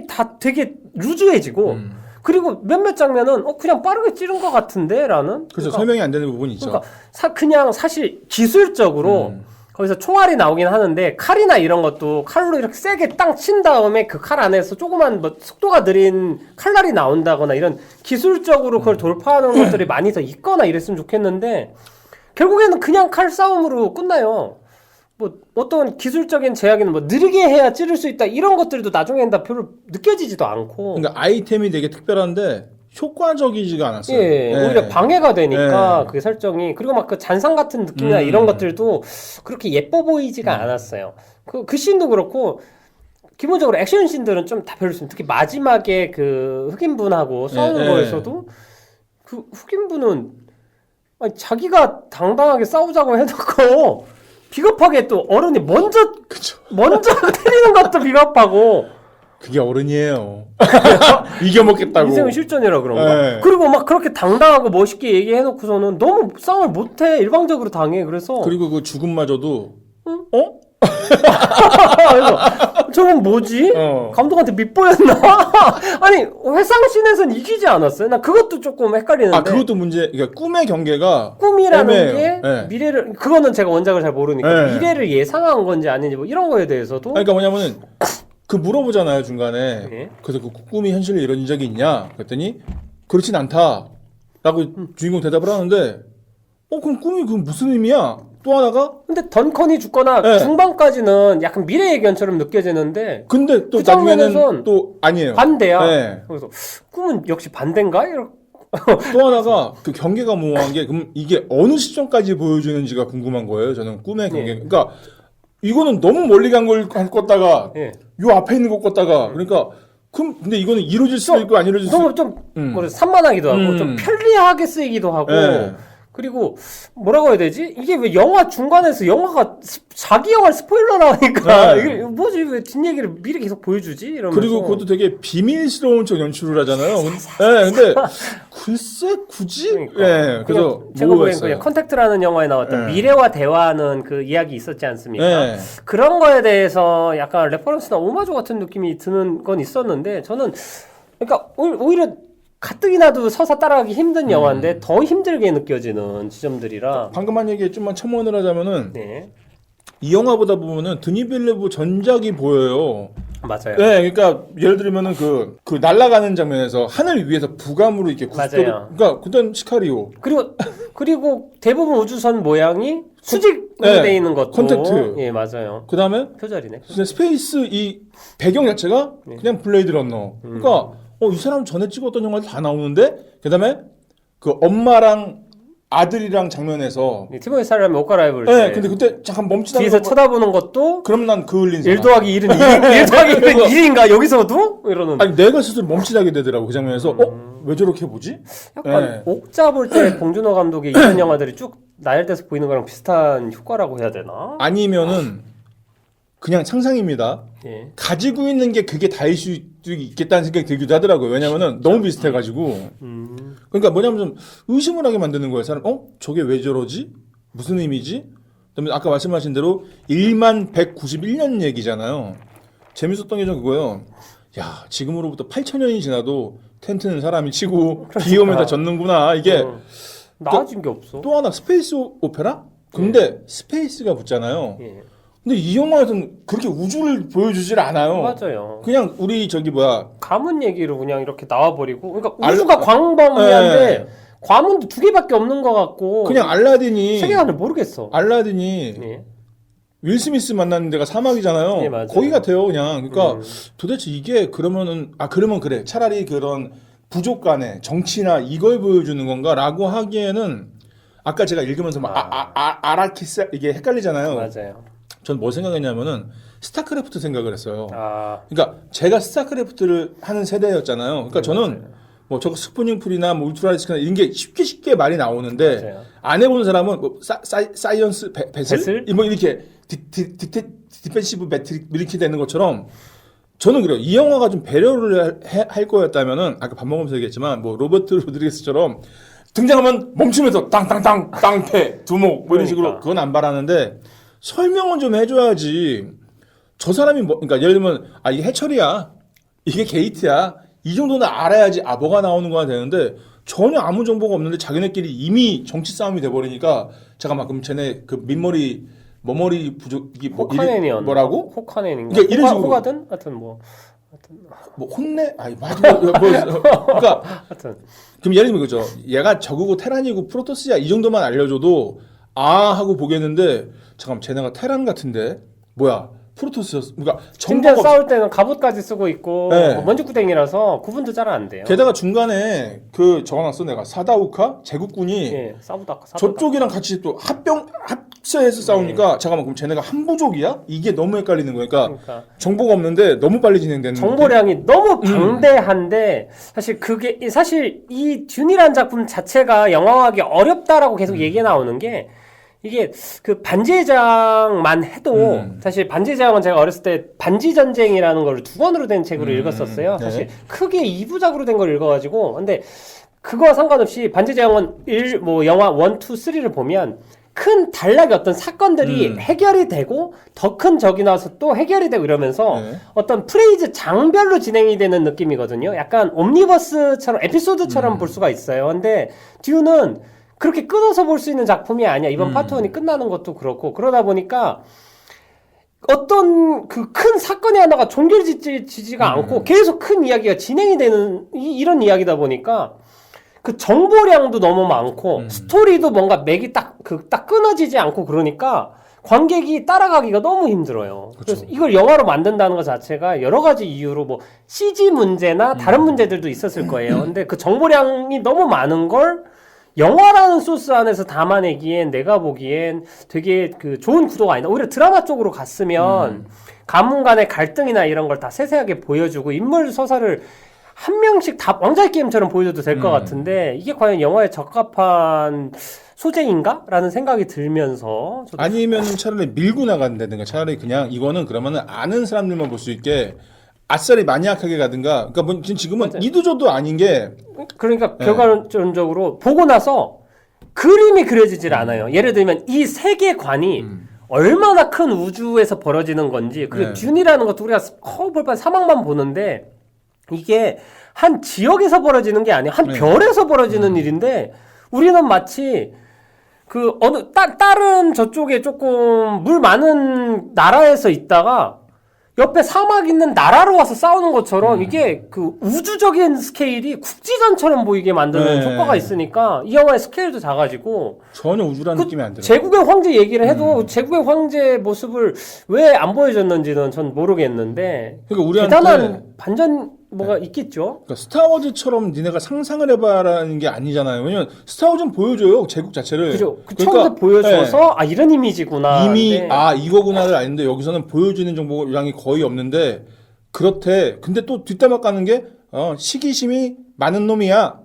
다 되게 루즈해지고 그리고 몇몇 장면은 그냥 빠르게 찌른 것 같은데 라는
그래서 설명이 안 되는 부분이 있죠.
그러니까 그냥 사실 기술적으로 거기서 총알이 나오긴 하는데 칼이나 이런 것도 칼로 이렇게 세게 땅 친 다음에 그 칼 안에서 조그만 뭐 속도가 느린 칼날이 나온다거나 이런 기술적으로 그걸 돌파하는 것들이 많이 더 있거나 이랬으면 좋겠는데 결국에는 그냥 칼싸움으로 끝나요. 뭐 어떤 기술적인 제약이는 뭐 느리게 해야 찌를 수 있다 이런 것들도 나중에는 다 별로 느껴지지도 않고
그러니까 아이템이 되게 특별한데 효과적이지가 않았어요.
오히려 방해가 되니까 그 설정이 그리고 막 그 잔상 같은 느낌이나 이런 것들도 그렇게 예뻐 보이지가 않았어요. 그 씬도 그렇고 기본적으로 액션 씬들은 좀 다 별로였어요. 특히 마지막에 그 흑인분하고 싸우는 거에서도 그 흑인분은 아니, 자기가 당당하게 싸우자고 해놓고 비겁하게 또 어른이 먼저 때리는 것도 비겁하고
그게 어른이에요. 이겨먹겠다고.
인생은 실전이라 그런가? 그리고 막 그렇게 당당하고 멋있게 얘기해놓고서는 너무 싸움을 못해. 일방적으로 당해. 그래서
그리고 그 죽음마저도
그래서 저건 뭐지? 감독한테 밑보였나? 아니 회상씬에서는 이기지 않았어요? 나 그것도 조금 헷갈리는데.
그것도 문제. 그러니까 꿈의 경계가
꿈이라는 게 미래를 그거는 제가 원작을 잘 모르니까 미래를 예상한 건지 아닌지 뭐 이런 거에 대해서도.
그러니까 뭐냐면은 그 물어보잖아요 중간에.
예.
그래서 그 꿈이 현실로 이루어진 적이 있냐? 그랬더니 그렇진 않다라고 주인공 대답을 하는데, 그럼 꿈이 그 무슨 의미야? 또 하나가
근데 던컨이 죽거나
네.
중반까지는 약간 미래 예견처럼 느껴지는데
근데 또
그
나중에는
장면에선
또 아니에요.
반대야.
네.
그래서 꿈은 역시 반대인가? 이렇게
또 하나가 그 경계가 모호한 게 그럼 이게 어느 시점까지 보여주는지가 궁금한 거예요. 저는 꿈의 경계.
예.
그러니까 이거는 너무 멀리 간 걸 껐다가
예.
요 앞에 있는 거 껐다가 그러니까 그럼 근데 이거는 이루어질 수도 있고 안 이루어질 수도
너무 좀
음.
산만하기도 하고 좀
음.
편리하게 쓰이기도 하고
예.
그리고 뭐라고 해야 되지? 이게 왜 영화 중간에서 영화가 자기 영화를 스포일러라 하니까
네.
이게 뭐지 왜 뒷얘기를 미리 계속 보여주지? 이러면서
그리고 그것도 되게 비밀스러운 척 연출을 하잖아요. 예, 근데 글쎄 굳이?
그러니까.
예, 그래서
그냥 제가 보기엔
모호했어요.
그냥 컨택트라는 영화에 나왔던
네.
미래와 대화하는 그 이야기 있었지 않습니까?
예.
그런 거에 대해서 약간 레퍼런스나 오마주 같은 느낌이 드는 건 있었는데 저는 그러니까 오히려 가뜩이 나도 서사 따라가기 힘든 영화인데 더 힘들게 느껴지는 지점들이라
방금 한 얘기에 좀만 첨언을 하자면은
네
이 영화 보다 보면은 드니빌레브 전작이 보여요.
맞아요.
네, 그러니까 예를 들면은 그 날아가는 장면에서 하늘 위에서 부감으로 이렇게 구속도를,
맞아요.
그러니까 그땐 시카리오.
그리고 대부분 우주선 모양이 수직으로
네,
돼 있는 것도
컨택트.
예 맞아요.
그 다음에
표절이네.
스페이스 이 배경 자체가
네.
그냥 블레이드 러너. 그러니까 이 사람 전에 찍었던 영화들 다 나오는데 그 다음에 그 엄마랑 아들이랑 장면에서
티모시 살라미 옷 갈아입을
네,
때
근데 그때 잠깐 멈추다가
뒤에서 쳐다보는 것도
그럼 난 그을린
1
사람.
더하기 1은 1 더하기 1은 1인가 여기서도? 이러는
아니 내가 스스로 멈추게 되더라고 그 장면에서 왜 저렇게 보지?
약간
네.
옥 잡을 때 봉준호 감독의 이전 영화들이 쭉 나열돼서 보이는 거랑 비슷한 효과라고 해야 되나?
아니면은 그냥 상상입니다.
예.
가지고 있는 게 그게 다일 수 있겠다는 생각이 들기도 하더라고요. 왜냐면은 너무 비슷해가지고. 그러니까 뭐냐면 좀 의심을 하게 만드는 거예요. 사람, 저게 왜 저러지? 무슨 의미지? 그다음에 아까 말씀하신 대로 1만 191년 얘기잖아요. 재밌었던 게 좀 그거예요. 야, 지금으로부터 8,000년이 지나도 텐트는 사람이 치고 비 오면 다 젖는구나. 이게
나아진 게 없어.
또 하나 스페이스 오페라? 근데 스페이스가 붙잖아요.
예.
근데 이 영화에서는 그렇게 우주를 보여주질 않아요.
맞아요.
그냥 우리 저기 뭐야
가문 얘기로 그냥 이렇게 나와버리고, 그러니까 우주가 광범위한데
네.
과문도 2개밖에 없는 것 같고,
그냥 알라딘이
세계관을 모르겠어.
알라딘이
예.
윌 스미스 만나는 데가 사막이잖아요.
네, 맞아요.
거기 같아요, 그냥. 그러니까 도대체 이게 그러면은 그러면 그래. 차라리 그런 부족 간의 정치나 이걸 보여주는 건가라고 하기에는 아까 제가 읽으면서 막 아라키스 이게 헷갈리잖아요.
맞아요.
전 뭐 생각했냐면은 스타크래프트 생각을 했어요.
아,
그러니까 제가 스타크래프트를 하는 세대였잖아요. 그러니까 저는
맞아요.
뭐 저거 스푸닝 풀이나 뭐 울트라리스크나 이런 게 쉽게 말이 나오는데
맞아요.
안 해본 사람은 뭐 사이언스 배슬?
배슬?
뭐 이렇게 디펜시브 매트릭 이렇게 되는 것처럼 저는 그래요. 이 영화가 좀 배려를 할 거였다면은 아까 밥 먹으면서 얘기했지만 뭐 로버트 로드리게스처럼 등장하면 멈추면서 땅땅땅 땅패 두목 뭐 이런 식으로
그러니까.
그건 안 바라는데 설명은 좀 해줘야지. 저 사람이 뭐 그러니까 예를 들면 이게 해철이야, 이게 게이트야 이 정도는 알아야지 뭐가 나오는 거가 되는데 전혀 아무 정보가 없는데 자기네끼리 이미 정치 싸움이 돼버리니까 잠깐만 그럼 쟤네 그 민머리 머머리 부족이
호카넨이었나?
뭐라고?
호카넨인가?
그러니까 이런 식으로.
호가든? 하여튼 뭐
혼내? 맞아. 그러니까
하여튼
그럼 예를 들면 그죠. 얘가 저그고 테란이고 프로토스야 이 정도만 알려줘도 하고 보겠는데 잠깐 쟤네가 테란 같은데 뭐야 프로토스였어. 그러니까
심지어
정보가
싸울 때는 갑옷까지 쓰고 있고
네.
먼지구덩이라서 구분도 잘 안 돼요.
게다가 중간에 그 적어놨어 내가 사다우카 제국군이
예, 싸우다.
저쪽이랑 같이 또 합세해서 싸우니까 잠깐만 그럼 쟤네가 한 부족이야? 이게 너무 헷갈리는 거니까
그러니까
정보가 없는데 너무 빨리 진행되는
정보량이 너무 방대한데 사실 이 듄이라는 작품 자체가 영화화하기 어렵다라고 계속 얘기가 나오는 게 이게 그 반지의장만 해도 사실 반지의장은 제가 어렸을 때 반지전쟁이라는 걸 2권으로 된 책으로 읽었었어요.
네.
사실 크게 2부작으로 된 걸 읽어가지고 근데 그거와 상관없이 반지의장은 영화 1, 2, 3를 보면 큰 단락의 어떤 사건들이 해결이 되고 더 큰 적이 나와서 또 해결이 되고 이러면서
네.
어떤 프레이즈 장별로 진행이 되는 느낌이거든요. 약간 옴니버스처럼 에피소드처럼 볼 수가 있어요. 근데 듀는 그렇게 끊어서 볼 수 있는 작품이 아니야. 이번 파트 1이 끝나는 것도 그렇고 그러다 보니까 어떤 그 큰 사건이 하나가 종결지지가 않고 계속 큰 이야기가 진행이 되는 이런 이야기다 보니까 그 정보량도 너무 많고 스토리도 뭔가 맥이 딱 끊어지지 않고 그러니까 관객이 따라가기가 너무 힘들어요. 그래서 이걸 영화로 만든다는 것 자체가 여러 가지 이유로 뭐 CG 문제나 다른 문제들도 있었을 거예요. 근데 그 정보량이 너무 많은 걸 영화라는 소스 안에서 담아내기엔 내가 보기엔 되게 그 좋은 구도가 아니다. 오히려 드라마 쪽으로 갔으면 가문 간의 갈등이나 이런 걸 다 세세하게 보여주고 인물 서사를 한 명씩 다 왕좌의 게임처럼 보여줘도 될 것 같은데 이게 과연 영화에 적합한 소재인가? 라는 생각이 들면서
아니면 차라리 밀고 나간다든가 차라리 그냥 이거는 그러면은 아는 사람들만 볼 수 있게 아싸리 마니악하게 가든가 그러니까 뭐 지금은
맞아요.
이도저도 아닌 게
그러니까 결과론적으로 보고 나서 그림이 그려지질 않아요. 예를 들면 이 세계관이 얼마나 큰 우주에서 벌어지는 건지 그리고 듄이라는 것도 우리가 볼판 사막만 보는데 이게 한 지역에서 벌어지는 게 아니야. 한 별에서 벌어지는 일인데 우리는 마치 그 어느 다른 저쪽에 조금 물 많은 나라에서 있다가 옆에 사막 있는 나라로 와서 싸우는 것처럼 이게 그 우주적인 스케일이 국지전처럼 보이게 만드는 효과가 있으니까 이 영화의 스케일도 작아지고
전혀 우주라는 느낌이 안 들어요.
제국의 황제 얘기를 해도 제국의 황제의 모습을 왜 안 보여줬는지는 전 모르겠는데
그러니까 우리한테
대단한 반전 뭐가 있겠죠.
그러니까 스타워즈처럼 니네가 상상을 해봐라는 게 아니잖아요. 왜냐면 스타워즈는 보여줘요 제국 자체를.
그죠. 그
그러니까,
처음부터 보여줘서 아 이런 이미지구나.
이미
근데
이거구나를 아는데 여기서는 보여주는 정보량이 거의 없는데 그렇대. 근데 또 뒷담화 까는 게 시기심이 많은 놈이야.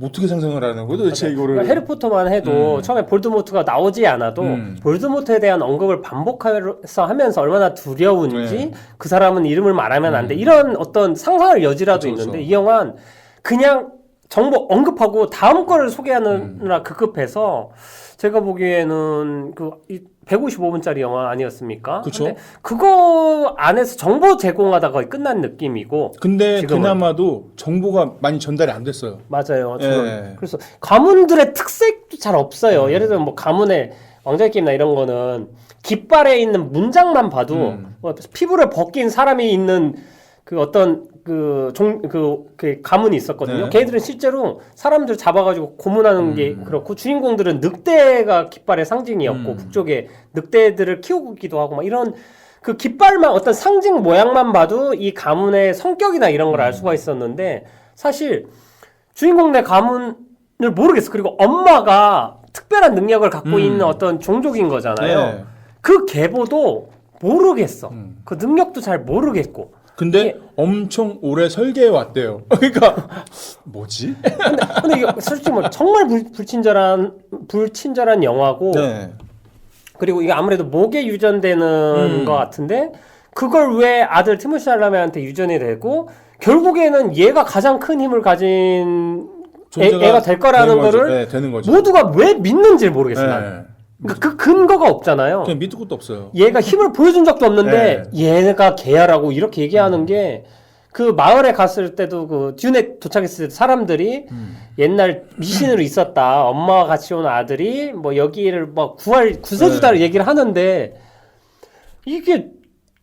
어떻게 상상을 하는 거야 도대체 이거를.
그러니까 해리포터만 해도 처음에 볼드모트가 나오지 않아도 볼드모트에 대한 언급을 반복해서 하면서 얼마나 두려운지 그 사람은 이름을 말하면 안 돼. 이런 어떤 상상할 여지라도
그쵸,
있는데
그쵸.
이 영화는 그냥 정보 언급하고 다음 거를 소개하느라 급급해서 제가 보기에는 그 155분짜리 영화 아니었습니까?
그쵸.
근데 그거 안에서 정보 제공하다가 거의 끝난 느낌이고
근데
지금은.
그나마도 정보가 많이 전달이 안 됐어요.
맞아요.
예.
그래서 가문들의 특색도 잘 없어요. 예를 들면 뭐 가문의 왕좌의 게임이나 이런 거는 깃발에 있는 문장만 봐도 뭐 피부를 벗긴 사람이 있는 그 어떤 그 가문이 있었거든요.
네.
걔네들은 실제로 사람들 잡아가지고 고문하는 게 그렇고 주인공들은 늑대가 깃발의 상징이었고 북쪽에 늑대들을 키우기도 하고 막 이런 그 깃발만 어떤 상징 모양만 봐도 이 가문의 성격이나 이런 걸 알 수가 있었는데 사실 주인공네 가문을 모르겠어. 그리고 엄마가 특별한 능력을 갖고 있는 어떤 종족인 거잖아요.
네.
그 계보도 모르겠어. 그 능력도 잘 모르겠고.
근데 엄청 오래 설계해 왔대요. 그러니까 뭐지?
근데 이게 솔직히 뭐 정말 불친절한 영화고
네.
그리고 이게 아무래도 목에 유전되는 것 같은데 그걸 왜 아들 티모시 샬라메한테 유전이 되고 결국에는 얘가 가장 큰 힘을 가진 애가 될 거라는 거를
되는 거죠.
모두가 왜 믿는지를 모르겠어요.
네.
그러니까 그 근거가 없잖아요.
그냥 밑도 끝도 없어요.
얘가 힘을 보여준 적도 없는데 얘가 개야라고 이렇게 얘기하는 게 그 마을에 갔을 때도 그 듄에 도착했을 때 사람들이 옛날 미신으로 있었다. 엄마와 같이 온 아들이 뭐 여기를 뭐 구세주다를 얘기를 하는데 이게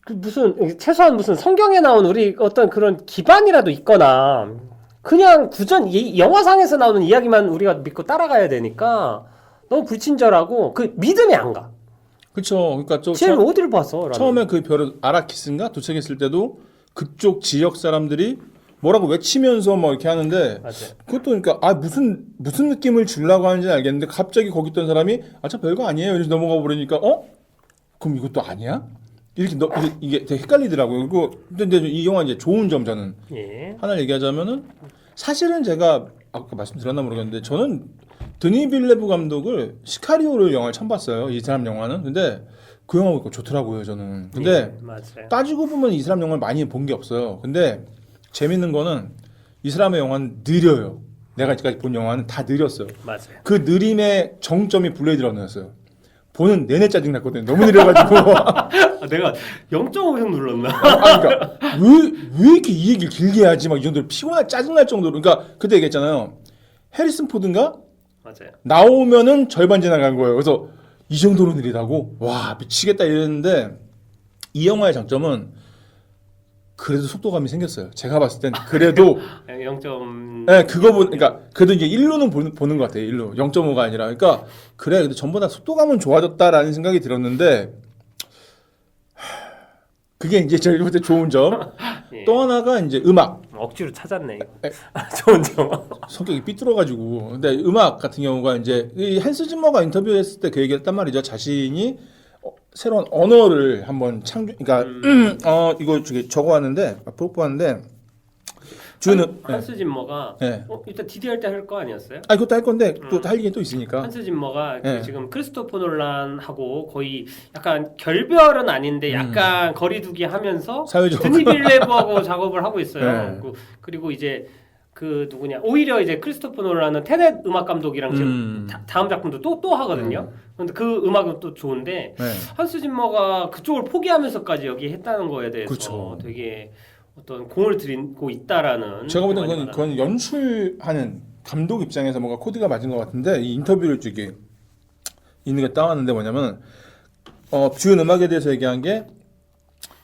그 무슨 최소한 무슨 성경에 나온 우리 어떤 그런 기반이라도 있거나 그냥 이 영화상에서 나오는 이야기만 우리가 믿고 따라가야 되니까 너무 불친절하고 그 믿음이 안 가.
그렇죠. 그러니까
쟤를 어디를 봤어? 라는.
처음에 그 별을 아라키스인가 도착했을 때도 그쪽 지역 사람들이 뭐라고 외치면서 뭐 이렇게 하는데
맞아요.
그것도 그러니까 무슨 느낌을 주려고 하는지는 알겠는데 갑자기 거기 있던 사람이 저 별거 아니에요. 이렇게 넘어가 버리니까 그럼 이것도 아니야? 이게 되게 헷갈리더라고요. 근데 이 영화 이제 좋은 점 저는 하나 얘기하자면은 사실은 제가 아까 말씀드렸나 모르겠는데 저는 드니 빌레브 감독을 시카리오를 영화를 처음 봤어요. 이 사람 영화는. 근데 그 영화 보니까 좋더라고요, 저는. 근데
맞아요.
따지고 보면 이 사람 영화를 많이 본 게 없어요. 근데 재밌는 거는 이 사람의 영화는 느려요. 내가 지금까지 본 영화는 다 느렸어요.
맞아요.
그 느림의 정점이 블레이드 러너였어요. 보는 내내 짜증 났거든요. 너무 느려가지고.
내가 0.5형 눌렀나?
그러니까 왜 이렇게 이 얘기를 길게 하지? 막 이 정도로 짜증 날 정도로. 그러니까 그때 얘기했잖아요. 해리슨 포드인가?
맞아요.
나오면은 절반 지나간 거예요. 그래서 이 정도로 느리다고? 와 미치겠다 이랬는데 이 영화의 장점은 그래도 속도감이 생겼어요. 제가 봤을 땐 그래도
0점.
네, 그거 그러니까 그래도 이제 1루는 보는 것 같아요. 1루 0.5가 아니라 그러니까 그래 그래도 전보다 속도감은 좋아졌다라는 생각이 들었는데 그게 이제 제일 볼때 좋은 점.
예.
또 하나가 이제 음악.
억지로 찾았네. 좋은 점.
성격이 삐뚤어가지고. 근데 음악 같은 경우가 이제 이 한스 짐머가 인터뷰했을 때 그 얘기했단 말이죠. 자신이 새로운 언어를 한번 그러니까 이거 적어왔는데 뽑았는데 주는
한스 짐머가
네.
일단 DD 할 때 할 거 아니었어요?
그것도 할 건데 또 할 얘기 또 있으니까.
한스 짐머가
네.
지금 크리스토퍼 놀란하고 거의 약간 결별은 아닌데 약간 거리두기 하면서
사회적
드니 빌레브하고 작업을 하고 있어요.
네.
그리고 이제 그 누구냐 오히려 이제 크리스토퍼 놀란은 테넷 음악 감독이랑 지금 다음 작품도 또 하거든요. 근데 그 음악은 또 좋은데
네.
한스 짐머가 그쪽을 포기하면서까지 여기 했다는 거에 대해서
그렇죠.
되게 어떤 공을 들이고 있다라는.
제가 볼 때는 그건 연출하는 감독 입장에서 뭔가 코드가 맞은 것 같은데 이 인터뷰를 쪽에 있는 게 따왔는데 뭐냐면 주연 음악에 대해서 얘기한 게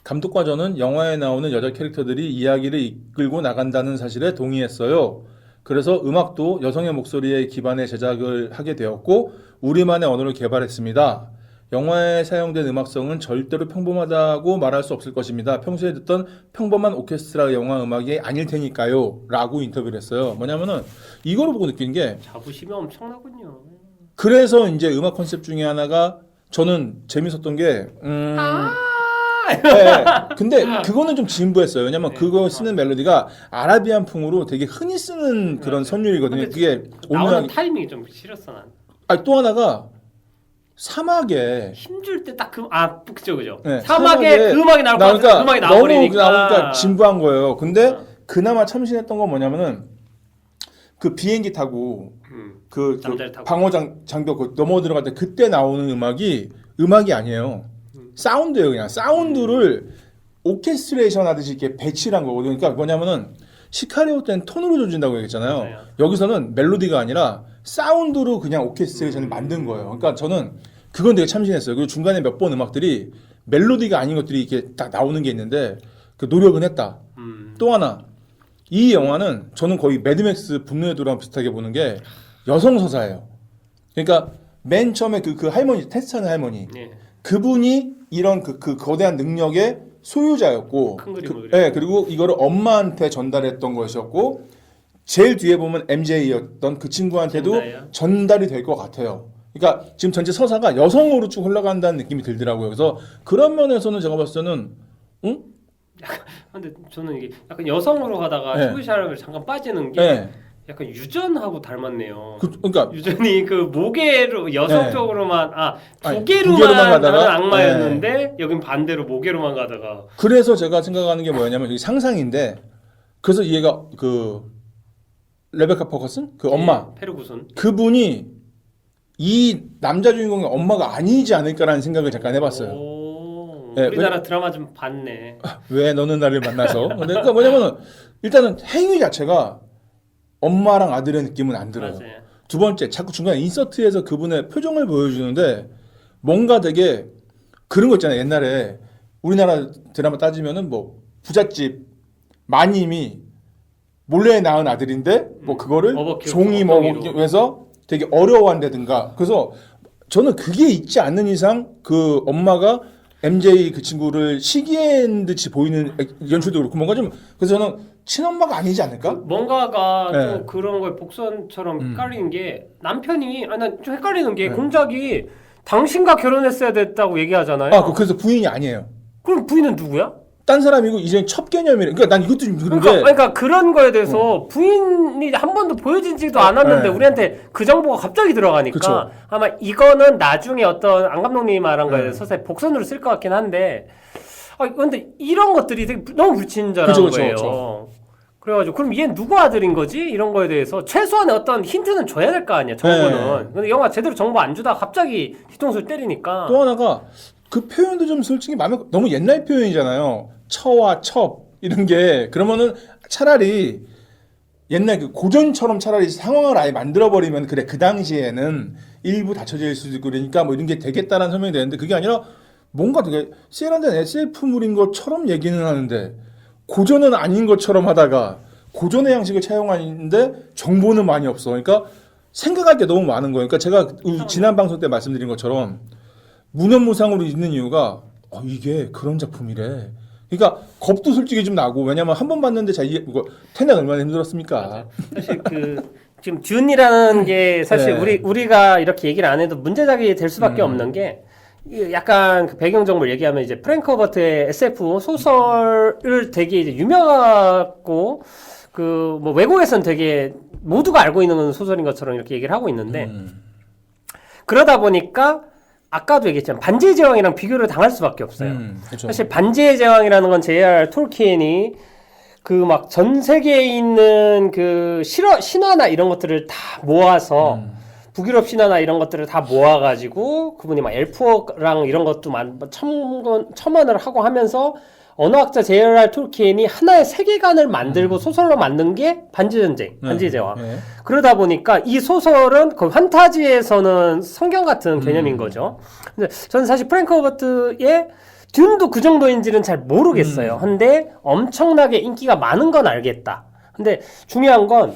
감독과 저는 영화에 나오는 여자 캐릭터들이 이야기를 이끌고 나간다는 사실에 동의했어요. 그래서 음악도 여성의 목소리에 기반해 제작을 하게 되었고 우리만의 언어를 개발했습니다. 영화에 사용된 음악성은 절대로 평범하다고 말할 수 없을 것입니다. 평소에 듣던 평범한 오케스트라 영화 음악이 아닐 테니까요. 라고 인터뷰를 했어요. 뭐냐면은 이거를 보고 느낀 게
자부심이 엄청나군요.
그래서 이제 음악 컨셉 중에 하나가 저는 재밌었던 게 네, 근데 그거는 좀 진부했어요. 왜냐면 그거 쓰는 멜로디가 아라비안 풍으로 되게 흔히 쓰는 그런 선율이거든요. 그게
나오는 타이밍이 좀 싫었어 난.
또 하나가 사막에
힘줄 때 딱 그죠.
네,
사막에 그 음악이 나올 것 같은데 그 음악이 나와버리니까
너무 나오니까 진부한 거예요. 근데 그나마 참신했던 건 뭐냐면은 그 비행기 타고 그 방어 장벽 넘어 들어갈 때 그때 나오는 음악이 아니에요. 사운드예요. 그냥 사운드를 오케스트레이션 하듯이 이렇게 배치를 한 거거든요. 그러니까 뭐냐면은 시카리오 때는 톤으로 조진다고 얘기했잖아요.
맞아요.
여기서는 멜로디가 아니라 사운드로 그냥 오케스트레이션을 만든 거예요. 그러니까 저는 그건 되게 참신했어요. 그리고 중간에 몇 번 음악들이 멜로디가 아닌 것들이 이렇게 딱 나오는 게 있는데 그 노력은 했다. 또 하나 이 영화는 저는 거의 매드맥스 분노의 도랑 비슷하게 보는 게 여성 서사예요. 그러니까 맨 처음에 그 할머니 테스트하는 할머니
네.
그분이 이런 그 거대한 능력의 소유자였고
큰 그림을
네, 그리고 이거를 엄마한테 전달했던 것이었고 제일 뒤에 보면 MJ였던 그 친구한테도
젠다이야?
전달이 될 것 같아요. 그러니까 지금 전체 서사가 여성으로 쭉 흘러간다는 느낌이 들더라고요. 그래서 그런 면에서는 제가 봤을 때는
근데 저는 이게 약간 여성으로 가다가
네.
소비샤를 잠깐 빠지는 게
네.
약간 유전하고 닮았네요.
그러니까
유전이 그 모계로 여성적으로만
아니,
두개로만
가다가
가는 악마였는데 여긴 반대로 모계로만 가다가.
그래서 제가 생각하는 게 뭐냐면 이게 상상인데 그래서 얘가 그 레베카 퍼거슨 그 엄마
페르구슨
그분이 이 남자 주인공의 엄마가 아니지 않을까라는 생각을 잠깐 해봤어요. 네,
우리나라 드라마 좀 봤네.
왜 너는 나를 만나서? 그러니까 뭐냐면은 일단은 행위 자체가 엄마랑 아들의 느낌은 안 들어요.
맞아요.
두 번째 자꾸 중간에 인서트에서 그분의 표정을 보여주는데 뭔가 되게 그런 거 있잖아요. 옛날에 우리나라 드라마 따지면은 뭐 부잣집 마님이 몰래 낳은 아들인데 뭐 그거를 종이 뭐 해서 되게 어려워한다든가. 그래서 저는 그게 있지 않는 이상 그 엄마가 MJ 그 친구를 시기한 듯이 보이는 연출도 그렇고 뭔가 좀 그래서 저는 친엄마가 아니지 않을까?
뭔가가
네.
좀 그런 거에 복선처럼 헷갈리는 게 남편이 난 좀 헷갈리는 게
네.
공작이 당신과 결혼했어야 됐다고 얘기하잖아요.
그래서 부인이 아니에요.
그럼 부인은 누구야?
딴 사람이고 이제 첫 개념이래. 그러니까 난 이것도 좀 그런데.
그러니까 그런 거에 대해서 부인이 한 번도 보여지지도 않았는데 우리한테 그 정보가 갑자기 들어가니까
그쵸.
아마 이거는 나중에 어떤 안 감독님이 말한 거에 대해서 서사에 복선으로 쓸 것 같긴 한데 근데 이런 것들이 되게 너무 불친절한 거예요.
그쵸.
그래가지고 그럼 얘 누구 아들인 거지? 이런 거에 대해서 최소한의 어떤 힌트는 줘야 될 거 아니야 정보는. 근데 영화 제대로 정보 안 주다가 갑자기 뒤통수를 때리니까.
또 하나가 그 표현도 좀 솔직히 마음에 너무 옛날 표현이잖아요. 처와 첩 이런 게 그러면은 차라리 옛날 그 고전처럼 차라리 상황을 아예 만들어 버리면 그래 그 당시에는 일부 받쳐질 수도 있고 그러니까 뭐 이런 게 되겠다라는 설명이 되는데 그게 아니라 뭔가 되게 세련된 SF물인 것처럼 얘기는 하는데 고전은 아닌 것처럼 하다가 고전의 양식을 차용하는데 정보는 많이 없어. 그러니까 생각할 게 너무 많은 거예요. 그러니까 제가 지난 방송 때 말씀드린 것처럼 무념무상으로 있는 이유가 이게 그런 작품이래. 그러니까 겁도 솔직히 좀 나고 왜냐면 한 번 봤는데 이거 테넷 얼마나 힘들었습니까?
맞아요. 사실 지금 듄이라는 게 사실
네.
우리가 이렇게 얘기를 안 해도 문제작이 될 수밖에 없는 게 약간 그 배경 정보를 얘기하면 이제 프랭크 허버트의 SF 소설을 되게 이제 유명하고 그 뭐 외국에서는 되게 모두가 알고 있는 소설인 것처럼 이렇게 얘기를 하고 있는데 그러다 보니까 아까도 얘기했지만 반지의 제왕이랑 비교를 당할 수밖에 없어요.
그렇죠.
사실 반지의 제왕이라는 건 J.R.R. 톨키엔이 그 막 전 세계에 있는 그 신화나 이런 것들을 다 모아서 북유럽 신화나 이런 것들을 다 모아가지고 그분이 막 엘프랑 이런 것도 첨언을 하고 하면서 언어학자 J.R.R. 톨키엔이 하나의 세계관을 만들고 소설로 만든 게 반지전쟁, 반지의 제왕. 그러다 보니까 이 소설은 그 판타지에서는 성경 같은 개념인 거죠. 근데 저는 사실 프랭크 허버트의 듄도 그 정도인지는 잘 모르겠어요. 근데 엄청나게 인기가 많은 건 알겠다. 근데 중요한 건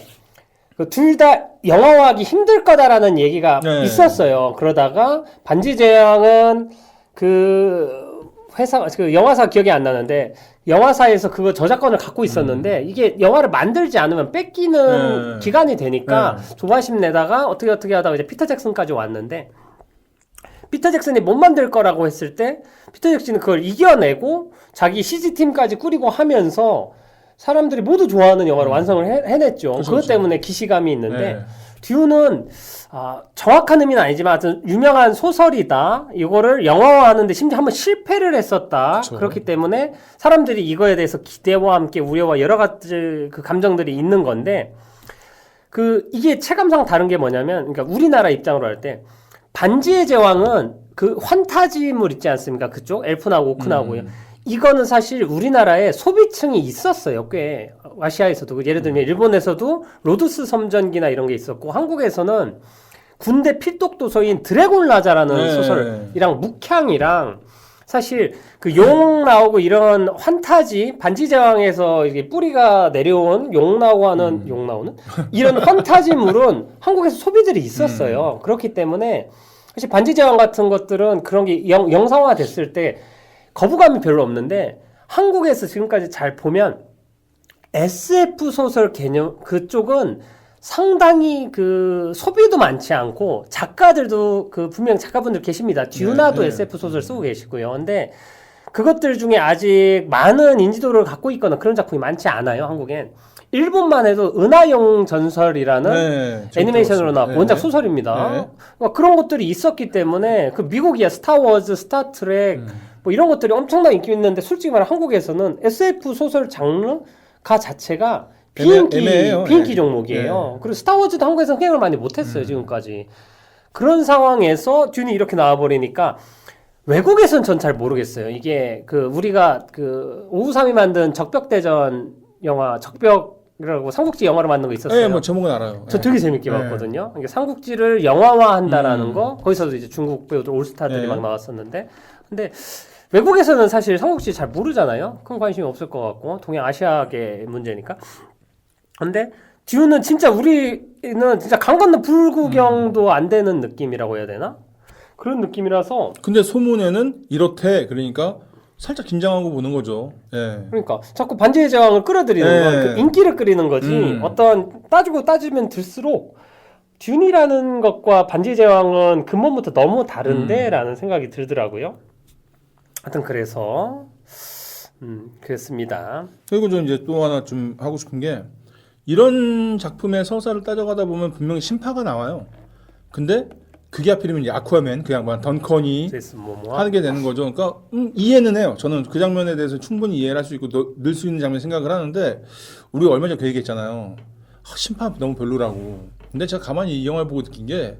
둘 다 영화화하기 힘들 거다라는 얘기가 있었어요. 그러다가 반지의 제왕은 그 영화사 기억이 안 나는데 영화사에서 그거 저작권을 갖고 있었는데 이게 영화를 만들지 않으면 뺏기는 기간이 되니까 조바심 내다가 어떻게 하다가 이제 피터 잭슨까지 왔는데 피터 잭슨이 못 만들 거라고 했을 때 피터 잭슨은 그걸 이겨내고 자기 CG팀까지 꾸리고 하면서 사람들이 모두 좋아하는 영화를 완성을 해냈죠. 그것 때문에 기시감이 있는데 듀는 정확한 의미는 아니지만 하여튼 유명한 소설이다. 이거를 영화화하는데 심지어 한번 실패를 했었다. 그렇기 때문에 사람들이 이거에 대해서 기대와 함께 우려와 여러 가지 그 감정들이 있는 건데 이게 체감상 다른 게 뭐냐면 그러니까 우리나라 입장으로 할 때 반지의 제왕은 그 환타지물 있지 않습니까? 그쪽 엘프 나오고 오크 나오고요. 이거는 사실 우리나라에 소비층이 있었어요. 꽤 아시아에서도 예를 들면 일본에서도 로드스 섬전기나 이런 게 있었고 한국에서는 군대 필독 도서인 드래곤 라자라는 소설이랑 묵향이랑 사실 그 용 나오고 이런 환타지 반지의 제왕에서 이게 뿌리가 내려온 용 나오고 하는 용 나오는 이런 환타지물은 한국에서 소비들이 있었어요. 그렇기 때문에 사실 반지의 제왕 같은 것들은 그런 게 영상화 됐을 때 거부감이 별로 없는데 한국에서 지금까지 잘 보면 SF 소설 개념 그쪽은 상당히 그 소비도 많지 않고 작가들도 그 분명 작가분들 계십니다. 듀나도 SF 소설 쓰고 계시고요. 근데 그것들 중에 아직 많은 인지도를 갖고 있거나 그런 작품이 많지 않아요. 한국엔. 일본만 해도 은하용 전설이라는 애니메이션으로 나왔고 원작 소설입니다. 그러니까 그런 것들이 있었기 때문에 그 미국이야 스타워즈, 스타트랙 뭐 이런 것들이 엄청난 인기 있는데 솔직히 말해 한국에서는 SF 소설 장르가 자체가 비인기 종목이에요. 그리고 스타워즈도 한국에서 흥행을 많이 못했어요. 지금까지. 그런 상황에서 듄이 이렇게 나와버리니까 외국에서는 전 잘 모르겠어요. 이게 우리가 오우삼이 만든 적벽대전 영화 적벽이라고 삼국지 영화로 만든 거 있었어요.
네, 뭐 제목은 알아요.
저 되게 재밌게 봤거든요. 그러니까 삼국지를 영화화한다라는 거 거기서도 이제 중국 배우들 올스타들이 막 나왔었는데 근데 외국에서는 사실 삼국지 잘 모르잖아요. 큰 관심이 없을 것 같고 동양 아시아계 문제니까. 근데 듀는 진짜 우리는 진짜 강 건너 불구경도 안 되는 느낌이라고 해야 되나? 그런 느낌이라서. 근데
소문에는 이렇대. 그러니까 살짝 긴장하고 보는 거죠.
그러니까 자꾸 반지의 제왕을 끌어들이는 건 그 인기를 끌이는 거지. 어떤 따지면 들수록 듀이라는 것과 반지의 제왕은 근본부터 너무 다른데라는 생각이 들더라고요. 하여튼 그래서 그랬습니다.
그리고 좀 이제 또 하나 좀 하고 싶은 게 이런 작품의 서사를 따져가다 보면 분명히 신파가 나와요. 근데 그게 하필이면 이제 아쿠아맨 그냥 뭐 던컨이 하게 되는 거죠. 그러니까 이해는 해요. 저는 그 장면에 대해서 충분히 이해를 할 수 있고 넣을 수 있는 장면 생각을 하는데 우리가 얼마 전에 그 얘기했잖아요. 신파 너무 별로라고. 근데 제가 가만히 이 영화를 보고 느낀 게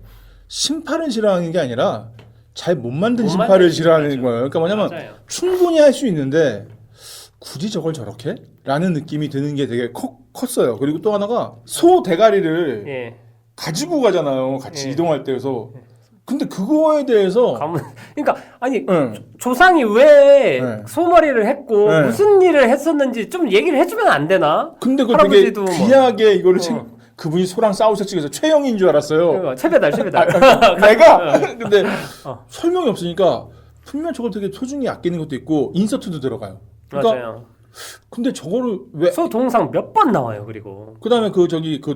신파를 싫어하는 게 아니라 잘 못 만든 신파를 싫어하는 거예요. 그러니까 뭐냐면 충분히 할 수 있는데 굳이 저걸 저렇게? 라는 느낌이 드는 게 되게 컸어요. 그리고 또 하나가 소 대가리를 가지고 가잖아요. 같이 이동할 때. 그래서 근데 그거에 대해서
그러니까 아니
네.
조상이 왜
네.
소머리를 했고
네.
무슨 일을 했었는지 좀 얘기를 해주면 안 되나?
근데 그걸 되게
할아버지도 뭐.
귀하게 이거를 그분이 소랑 싸우셨지 그래서 최영인 줄 알았어요.
그러니까 최배달.
내가 근데 설명이 없으니까 분명 저걸 되게 소중히 아끼는 것도 있고 인서트도 들어가요. 그러니까
맞아요.
근데 저거를 왜
소동상 몇 번 나와요. 그리고
그다음에 그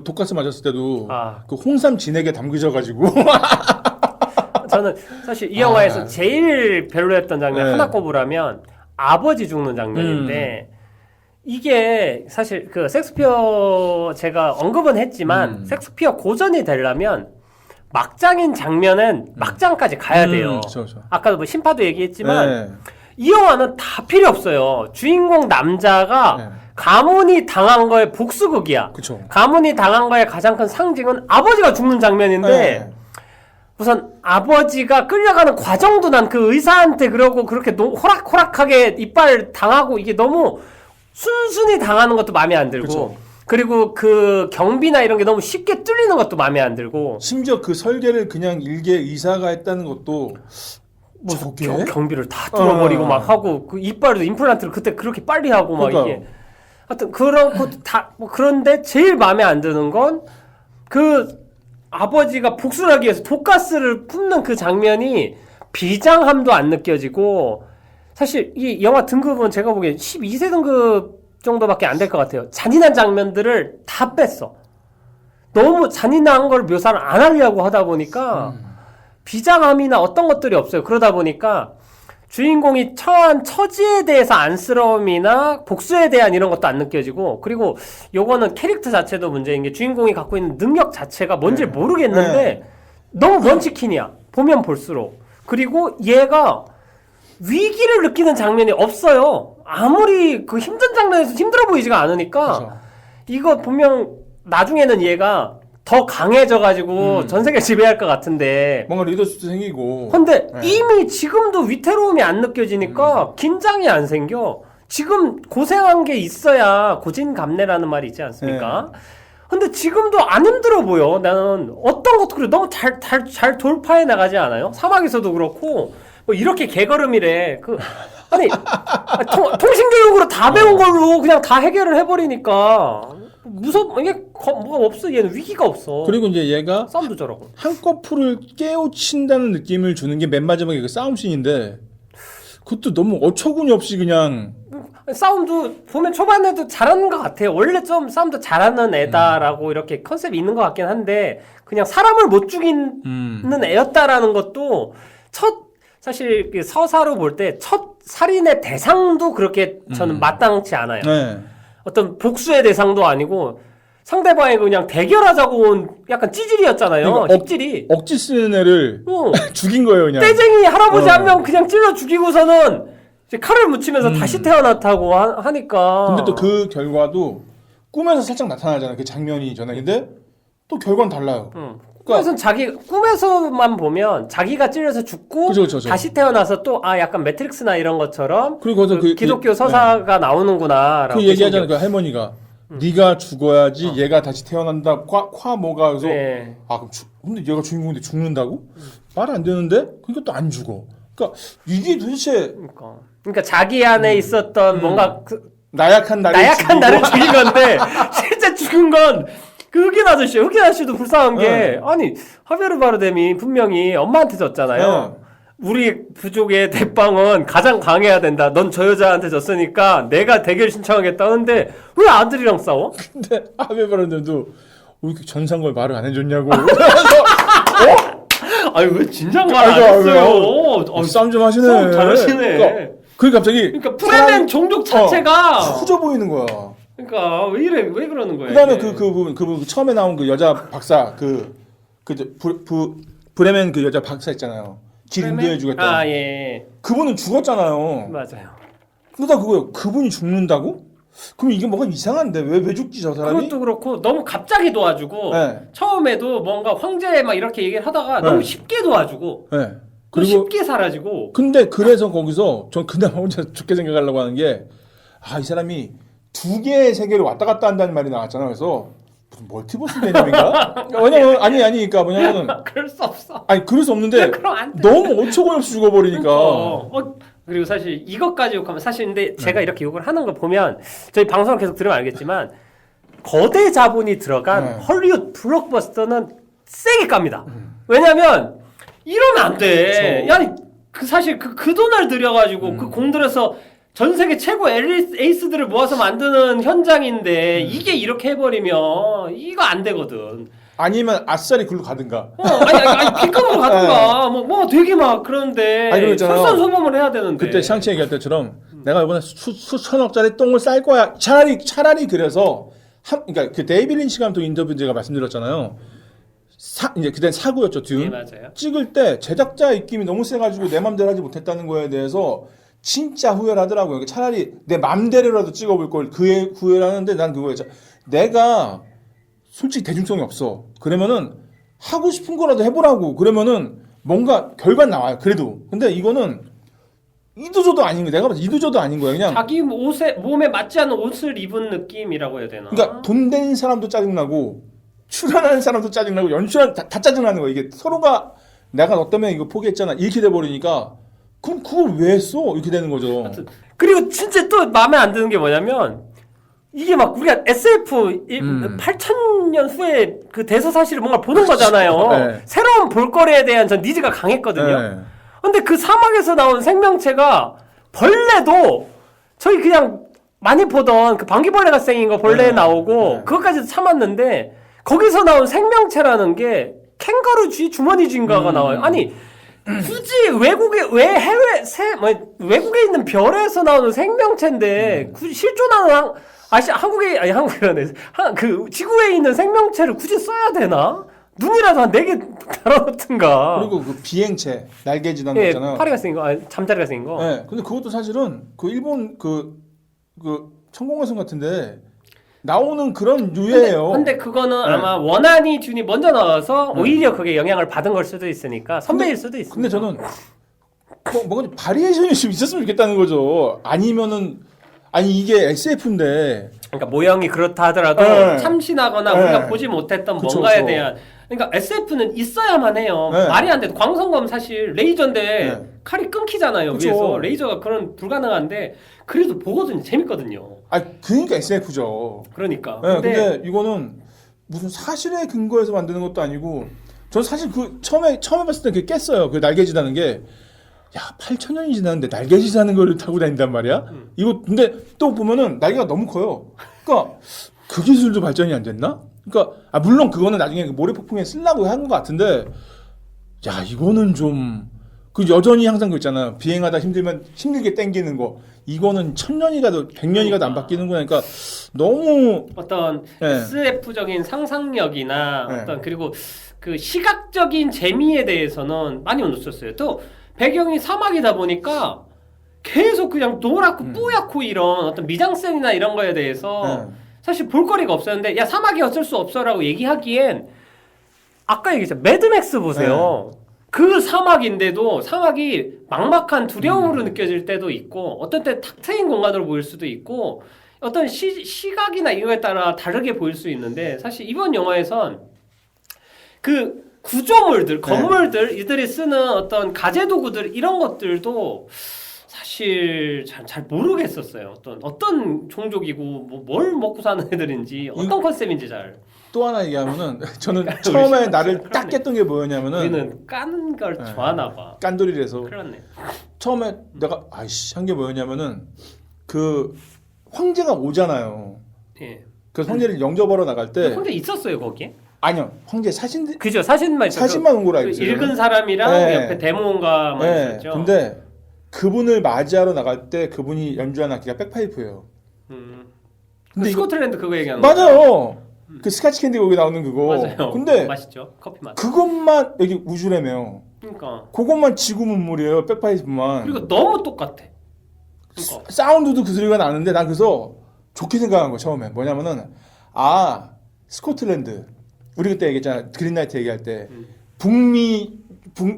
독가스 맞았을 때도
아.
그 홍삼 진액에 담그져 가지고
저는 사실 이 영화에서 제일 별로였던 장면
네.
하나 꼽으라면 아버지 죽는 장면인데 이게 사실 그 섹스피어 제가 언급은 했지만 섹스피어 고전이 되려면 막장인 장면은 막장까지 가야 돼요.
그쵸.
아까도 뭐 심파도 얘기했지만
네.
이 영화는 다 필요 없어요. 주인공 남자가
네.
가문이 당한 거의 복수극이야.
그쵸.
가문이 당한 거의 가장 큰 상징은 아버지가 죽는 장면인데
네.
우선 아버지가 끌려가는 과정도 난 그 의사한테 그러고 그렇게 호락호락하게 이빨 당하고 이게 너무 순순히 당하는 것도 마음에 안 들고
그쵸.
그리고 그 경비나 이런 게 너무 쉽게 뚫리는 것도 마음에 안 들고
심지어 그 설계를 그냥 일개 의사가 했다는 것도 뭐 저게
경비를 다 뚫어버리고 막 하고 그 이빨도 임플란트를 그때 그렇게 빨리 하고 막
그러니까요.
이게 하여튼 그런 것도 다 뭐 그런데 제일 마음에 안 드는 건 그 아버지가 복수를 하기 위해서 독가스를 품는 그 장면이 비장함도 안 느껴지고 사실 이 영화 등급은 제가 보기엔 12세 등급 정도밖에 안 될 것 같아요. 잔인한 장면들을 다 뺐어. 너무 잔인한 걸 묘사를 안 하려고 하다 보니까 비장함이나 어떤 것들이 없어요. 그러다 보니까 주인공이 처한 처지에 대해서 안쓰러움이나 복수에 대한 이런 것도 안 느껴지고 그리고 요거는 캐릭터 자체도 문제인 게 주인공이 갖고 있는 능력 자체가 뭔지 모르겠는데 너무 먼치킨이야. 보면 볼수록. 그리고 얘가 위기를 느끼는 장면이 없어요. 아무리 그 힘든 장면에서 힘들어 보이지가 않으니까
그렇죠.
이거 보면 나중에는 얘가 더 강해져가지고 전 세계 지배할 것 같은데
뭔가 리더십도 생기고
근데 이미 지금도 위태로움이 안 느껴지니까 긴장이 안 생겨. 지금 고생한 게 있어야 고진감래라는 말이 있지 않습니까? 근데 지금도 안 힘들어 보여. 나는 어떤 것도 그래 너무 잘 돌파해 나가지 않아요? 사막에서도 그렇고 뭐 이렇게 개걸음이래. 아니 통신교육으로 다 배운 걸로 그냥 다 해결을 해버리니까 이게 뭐가 없어. 얘는 위기가 없어.
그리고 이제 얘가
싸움도 저러고
한꺼풀을 깨우친다는 느낌을 주는 게 맨 마지막에 그 싸움 씬인데 그것도 너무 어처구니 없이 그냥
싸움도 보면 초반에도 잘하는 것 같아요. 원래 좀 싸움도 잘하는 애다라고 이렇게 컨셉이 있는 것 같긴 한데 그냥 사람을 못 죽이는 애였다라는 것도 사실 서사로 볼 때 첫 살인의 대상도 그렇게 저는 마땅치 않아요. 어떤 복수의 대상도 아니고 상대방이 그냥 대결하자고 온 약간 찌질이었잖아요.
그러니까
찌질이.
억지 쓰는 애를 죽인 거예요 그냥.
떼쟁이 할아버지 한 명 그냥 찔러 죽이고서는 이제 칼을 묻히면서 다시 태어났다고 하니까.
근데 또 그 결과도 꿈에서 살짝 나타나잖아요. 그 장면이 전에. 근데 또 결과는 달라요.
꿈에서는 꿈에서만 보면 자기가 찔려서 죽고
그죠.
다시 태어나서 또 약간 매트릭스나 이런 것처럼
그리고
그 기독교 서사가 나오는구나라고
그 얘기하잖아요. 그 할머니가 네가 죽어야지 얘가 다시 태어난다. 뭐가 그래서 그럼 근데 얘가 주인공인데 죽는다고? 말이 안 되는데? 그러니까 또 안 죽어. 그러니까 이게 도대체
그러니까 자기 안에 있었던 뭔가
나약한
나를 죽인 건데 실제 죽은 건 그 흑인 아저씨도 불쌍한 게 아니 하베르 바르뎀이 분명히 엄마한테 졌잖아요. 우리 부족의 대빵은 가장 강해야 된다. 넌 저 여자한테 졌으니까 내가 대결 신청하겠다 하는데 왜 아들이랑 싸워?
근데 하베르 바르뎀도 왜 이렇게 전상걸 말을 안 해줬냐고.
아니 왜 진작 말 안 했어요?
싸움 좀 하시네.
싸움 잘하시네.
그러니까 갑자기
프레멘 종족 자체가
후져 보이는 거야.
그러니까 왜 그러는 거예요?
그다음에 그 부분 처음에 나온 그 여자 박사 브레멘 그 여자 박사 있잖아요. 길 인도해 주겠다. 그분은 죽었잖아요.
맞아요.
그러다 그거요. 그분이 죽는다고? 그럼 이게 뭐가 이상한데 왜 죽지 저 사람이?
그것도 그렇고 너무 갑자기 도와주고 처음에도 뭔가 황제 막 이렇게 얘기를 하다가 너무 쉽게 도와주고 그리고 쉽게 사라지고.
근데 그래서 거기서 전 그나마 혼자 좋게 생각하려고 하는 게 이 사람이 두 개의 세계를 왔다 갔다 한다는 말이 나왔잖아요. 그래서 무슨 멀티버스 개념인가? 왜냐면 그러니까 뭐냐면은
그럴 수 없어.
아니 그럴 수 없는데
그럼 안 돼.
너무 어처구니없이 죽어버리니까.
그리고 사실 이것까지 욕하면 사실 근데 제가 이렇게 욕을 하는 거 보면 저희 방송을 계속 들으면 알겠지만 거대 자본이 들어간 헐리우드 블록버스터는 세게 깝니다. 왜냐면 이러면 안 돼. 야, 그 사실 그 돈을 들여가지고 그 공들여서 전 세계 최고 에이스들을 모아서 만드는 현장인데 이게 이렇게 해버리면 이거 안 되거든.
아니면 아싸리 글로 가든가.
아니 픽업으로 가든가. 뭐 되게 막 그런데 솔선수범을 해야 되는데.
그때 샹치 얘기할 때처럼 내가 이번에 수천억짜리 똥을 쌀 거야. 차라리 그래서 그러니까 그 데이비 린치 감독 인터뷰 제가 말씀드렸잖아요. 이제 그땐 사고였죠, 듀.
네, 맞아요.
찍을 때 제작자 입김이 너무 세가지고 내 맘대로 하지 못했다는 거에 대해서 진짜 후회를 하더라고요. 그러니까 차라리 내 맘대로라도 찍어볼 걸 후회를 하는데 난 그거였죠. 내가 솔직히 대중성이 없어. 그러면은 하고 싶은 거라도 해보라고. 그러면은 뭔가 결과 나와요. 그래도. 근데 이거는 이도저도 아닌 거야. 내가 봐도 이도저도 아닌 거야. 그냥
자기 몸에 맞지 않는 옷을 입은 느낌이라고 해야 되나?
그러니까 돈 된 사람도 짜증나고 출연하는 사람도 짜증나고 연출한 다 짜증나는 거야. 이게 서로가 내가 너 때문에 이거 포기했잖아. 이렇게 돼 버리니까 그럼 그걸 왜 했어? 이렇게 되는 거죠.
그리고 진짜 또 마음에 안 드는 게 뭐냐면 이게 막 우리가 SF 8,000년 후에 그 대서사실을 뭔가 보는 거잖아요.
네.
새로운 볼거리에 대한 전 니즈가 강했거든요.
네.
근데 그 사막에서 나온 생명체가 벌레도 저희 그냥 많이 보던 그 방귀벌레가 생긴 거 벌레에 나오고 그것까지도 참았는데 거기서 나온 생명체라는 게 캥거루 쥐, 주머니 쥐인가가 나와요. 아니 굳이 외국에 있는 별에서 나오는 생명체인데 굳이 실존하는 한국이라네. 그 지구에 있는 생명체를 굳이 써야 되나? 눈이라도 한 4개 달아놓든가.
그리고 그 비행체 날개지단 거 있잖아요.
파리가 생긴 거, 잠자리가 생긴 거.
네. 근데 그것도 사실은 그 일본 그 천공화성 같은데 나오는 그런 유해예요.
근데 그거는 아마 원한이 균이 먼저 나와서 오히려 그게 영향을 받은 걸 수도 있으니까 선배일 수도 있습니다.
근데 저는 뭔가 바리에이션이 좀 있었으면 좋겠다는 거죠. 아니 이게 SF인데
그러니까 모형이 그렇다 하더라도 참신하거나 우리가 보지 못했던 뭔가에 대한 그러니까 SF는 있어야만 해요. 말이 안 돼. 광선검 사실 레이저인데 칼이 끊기잖아요. 위에서 레이저가 그런 불가능한데 그래도 보거든요. 재밌거든요.
그러니까 SF죠.
그러니까.
근데 이거는 무슨 사실에 근거해서 만드는 것도 아니고 전 사실 그 처음에 봤을 때 그게 깼어요. 그 날개지다는 게 야, 8,000년이 지났는데 날개짓하는 걸 타고 다닌단 말이야? 이거 근데 또 보면은 날개가 너무 커요. 그러니까 그 기술도 발전이 안 됐나? 그러니까 물론 그거는 나중에 그 모래 폭풍에 쓰려고 한 것 같은데 야, 이거는 좀 그 여전히 항상 그 있잖아. 비행하다 힘들면 힘들게 땡기는 거. 이거는 1000년이 가도 100년이 가도 안 바뀌는구나. 그러니까 너무
어떤 SF적인 상상력이나 어떤 그리고 그 시각적인 재미에 대해서는 많이 못 썼어요. 또 배경이 사막이다 보니까 계속 그냥 노랗고 뿌옇고 이런 어떤 미장센이나 이런 거에 대해서 사실 볼거리가 없었는데 야 사막이 어쩔 수 없어라고 얘기하기엔 아까 얘기했죠. 매드맥스 보세요. 그 사막인데도 사막이 막막한 두려움으로 느껴질 때도 있고 어떤 때 탁 트인 공간으로 보일 수도 있고 어떤 시각이나 이거에 따라 다르게 보일 수 있는데 사실 이번 영화에선 그 구조물들, 건물들, 이들이 쓰는 어떤 가재 도구들 이런 것들도 사실 잘 모르겠었어요. 어떤 종족이고 뭘 먹고 사는 애들인지 어떤 컨셉인지 잘.
또 하나 얘기하면은 저는 처음에 나를 딱 깼던 게 뭐였냐면은
우리는 까는 걸 좋아하나 봐.
깐돌이라서.
그렇네.
처음에 내가 한 게 뭐였냐면은 그 황제가 오잖아요.
예.
그 황제를 영접하러 나갈 때
황제 있었어요 거기에?
아니요. 황제 사신
그죠 사신만
온 걸로 알고 있어요.
읽은 사람이랑 옆에 데모인가만 있었죠.
근데 그분을 맞이하러 나갈 때 그분이 연주한 악기가 백파이프예요.
근데 스코틀랜드 그거 얘기하는 거
맞아요. 그 스카치 캔디 거기 나오는 그거.
맞아요.
근데
맛있죠. 커피 맛.
그것만 여기 우주래며.
그러니까.
그것만 지구 문물이에요. 백파이프만.
그리고 너무 똑같아. 그러니까.
사운드도 그 소리가 나는데 난 그래서 좋게 생각한 거 처음에 뭐냐면은 스코틀랜드 우리 그때 얘기했잖아. 그린라이트 얘기할 때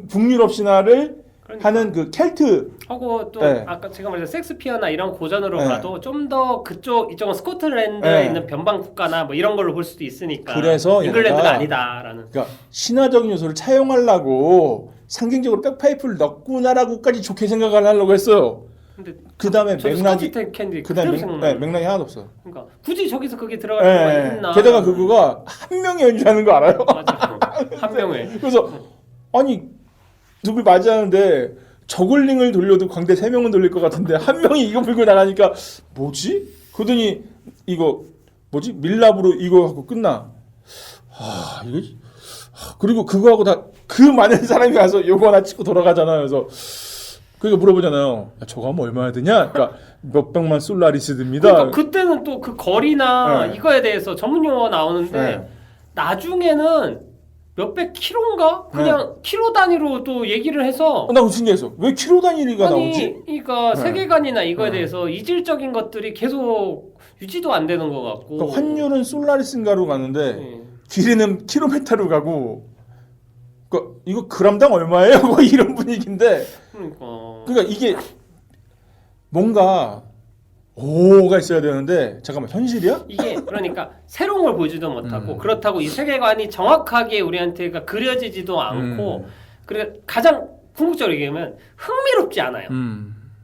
북유럽 신화를
그러니까.
하는 그 켈트
하고 또
네.
아까 제가 말했던 섹스피어나 이런 고전으로
네.
가도 좀 더 이쪽은 스코틀랜드에
네.
있는 변방 국가나 뭐 이런 걸로 볼 수도 있으니까
그래서
잉글랜드가
얘네가
아니다라는.
그러니까 신화적인 요소를 차용하려고 상징적으로 백파이프를 넣구나라고까지 좋게 생각을 하려고 했어요.
근데
그 다음에
저도
맥락이
스코치 캔디
그다음에
그대로
네,
생각나요.
맥락이 하나도 없어.
그러니까 굳이 저기서 그게 들어갈 필요가
네.
있나?
게다가 그거가 한 명이 연주하는 거 알아요?
맞아. 한 명에.
그래서 아니 누굴 맞이하는데 저글링을 돌려도 광대 3명은 돌릴 것 같은데 한 명이 이거 불고 나가니까 뭐지? 그러더니 이거 뭐지? 밀랍으로 이거 하고 끝나. 이거 그리고 그거 하고 다 그 많은 사람이 가서 요거 하나 찍고 돌아가잖아요. 그래서 그러니까 물어보잖아요. 야, 저거 하면 얼마나 드냐? 그러니까 몇백만 솔라리스 듭니다.
그러니까 그때는 또 그 거리나
네.
이거에 대해서 전문 용어가 나오는데
네.
나중에는 몇백 킬로인가? 그냥 킬로 단위로 또 얘기를 해서
나 그거 신기했어. 왜 킬로 단위가 나오지?
그러니까
네.
세계관이나 이거에
네.
대해서 이질적인 것들이 계속 유지도 안 되는 것 같고.
그러니까 환율은 솔라리스인가로 가는데
네.
길이는 킬로미터로 가고. 그러니까 이거 그람당 얼마예요? 뭐 이런 분위기인데. 그러니까 이게 뭔가 오가 있어야 되는데 잠깐만 현실이야?
이게 그러니까 새로운 걸 보지도 못하고 그렇다고 이 세계관이 정확하게 우리한테가 그려지지도 않고 그리고 가장 궁극적으로 얘기하면 흥미롭지 않아요.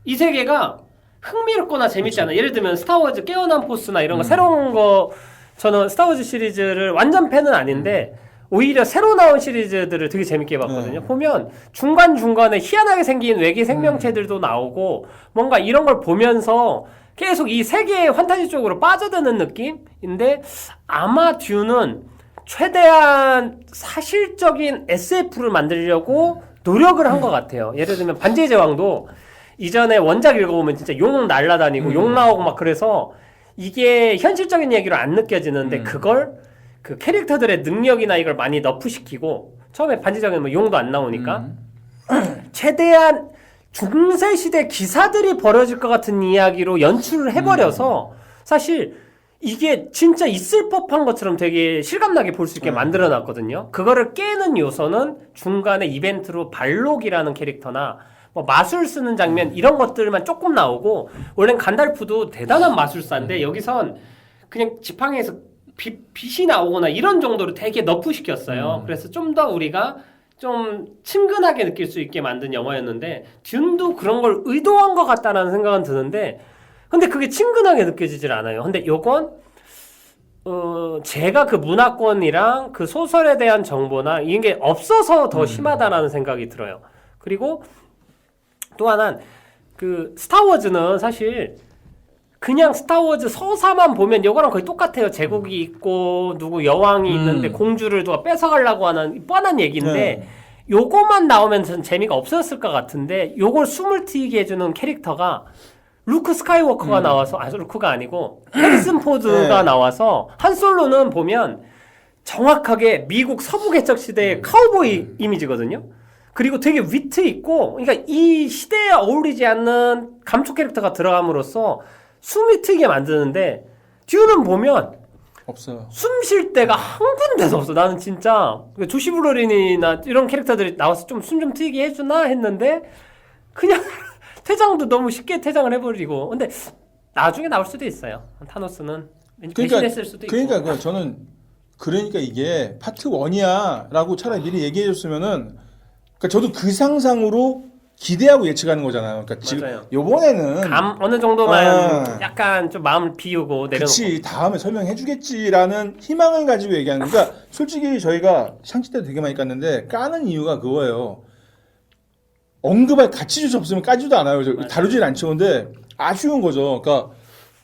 이 세계가 흥미롭거나 재밌지 않아. 예를 들면 스타워즈 깨어난 포스나 이런 거 새로운 거 저는 스타워즈 시리즈를 완전 팬은 아닌데 오히려 새로 나온 시리즈들을 되게 재밌게 봤거든요. 보면 중간중간에 희한하게 생긴 외계 생명체들도 나오고 뭔가 이런 걸 보면서 계속 이 세계의 환타지 쪽으로 빠져드는 느낌인데 아마 듀는 최대한 사실적인 SF를 만들려고 노력을 한 것 같아요. 예를 들면 반지의 제왕도 이전에 원작 읽어보면 진짜 용 날라다니고 용 나오고 막 그래서 이게 현실적인 얘기로 안 느껴지는데 그걸 그 캐릭터들의 능력이나 이걸 많이 너프시키고 처음에 반지의 제왕에는 뭐 용도 안 나오니까 최대한 중세시대 기사들이 벌어질 것 같은 이야기로 연출을 해버려서 사실 이게 진짜 있을 법한 것처럼 되게 실감나게 볼 수 있게 만들어놨거든요. 그거를 깨는 요소는 중간에 이벤트로 발록이라는 캐릭터나 뭐 마술 쓰는 장면 이런 것들만 조금 나오고 원래는 간달프도 대단한 마술사인데 여기선 그냥 지팡이에서 빛이 나오거나 이런 정도로 되게 너프시켰어요. 그래서 좀 더 우리가 좀 친근하게 느낄 수 있게 만든 영화였는데 듄도 그런 걸 의도한 것 같다라는 생각은 드는데 근데 그게 친근하게 느껴지질 않아요. 근데 요건 제가 그 문화권이랑 그 소설에 대한 정보나 이런 게 없어서 더 심하다라는 생각이 들어요. 그리고 또 하나는 그 스타워즈는 사실 그냥 스타워즈 서사만 보면 이거랑 거의 똑같아요. 제국이 있고 누구 여왕이 있는데 공주를 누가 뺏어가려고 하는 뻔한 얘기인데 요거만 나오면 전 재미가 없었을 것 같은데 요걸 숨을 트이게 해주는 캐릭터가 루크 스카이워커가 나와서 루크가 아니고 해리슨 포드가 나와서 한 솔로는 보면 정확하게 미국 서부 개척 시대의 카우보이 이미지거든요. 그리고 되게 위트 있고 그러니까 이 시대에 어울리지 않는 감초 캐릭터가 들어감으로써 숨이 트이게 만드는데 듀는 보면
없어요.
숨 쉴 데가 한 군데도 없어. 나는 진짜 조시 브로린이나 이런 캐릭터들이 나와서 좀 숨 좀 트이게 해주나 했는데 그냥 퇴장도 너무 쉽게 퇴장을 해버리고 근데 나중에 나올 수도 있어요. 타노스는 왠지 배신했을 수도 있고.
그러니까 저는 그러니까 이게 파트 1이야라고 차라리 미리 얘기해줬으면은 그러니까 저도 그 상상으로 기대하고 예측하는 거잖아요. 그러니까 지금 요번에는
어느 정도만 약간 좀 마음을 비우고 내려놓고.
그치 다음에 설명해주겠지라는 희망을 가지고 얘기하는 그러니까 솔직히 저희가 샹치 때도 되게 많이 깠는데 까는 이유가 그거예요. 언급할 가치조차 없으면 까지도 않아요. 다루질 않죠. 근데 아쉬운 거죠. 그러니까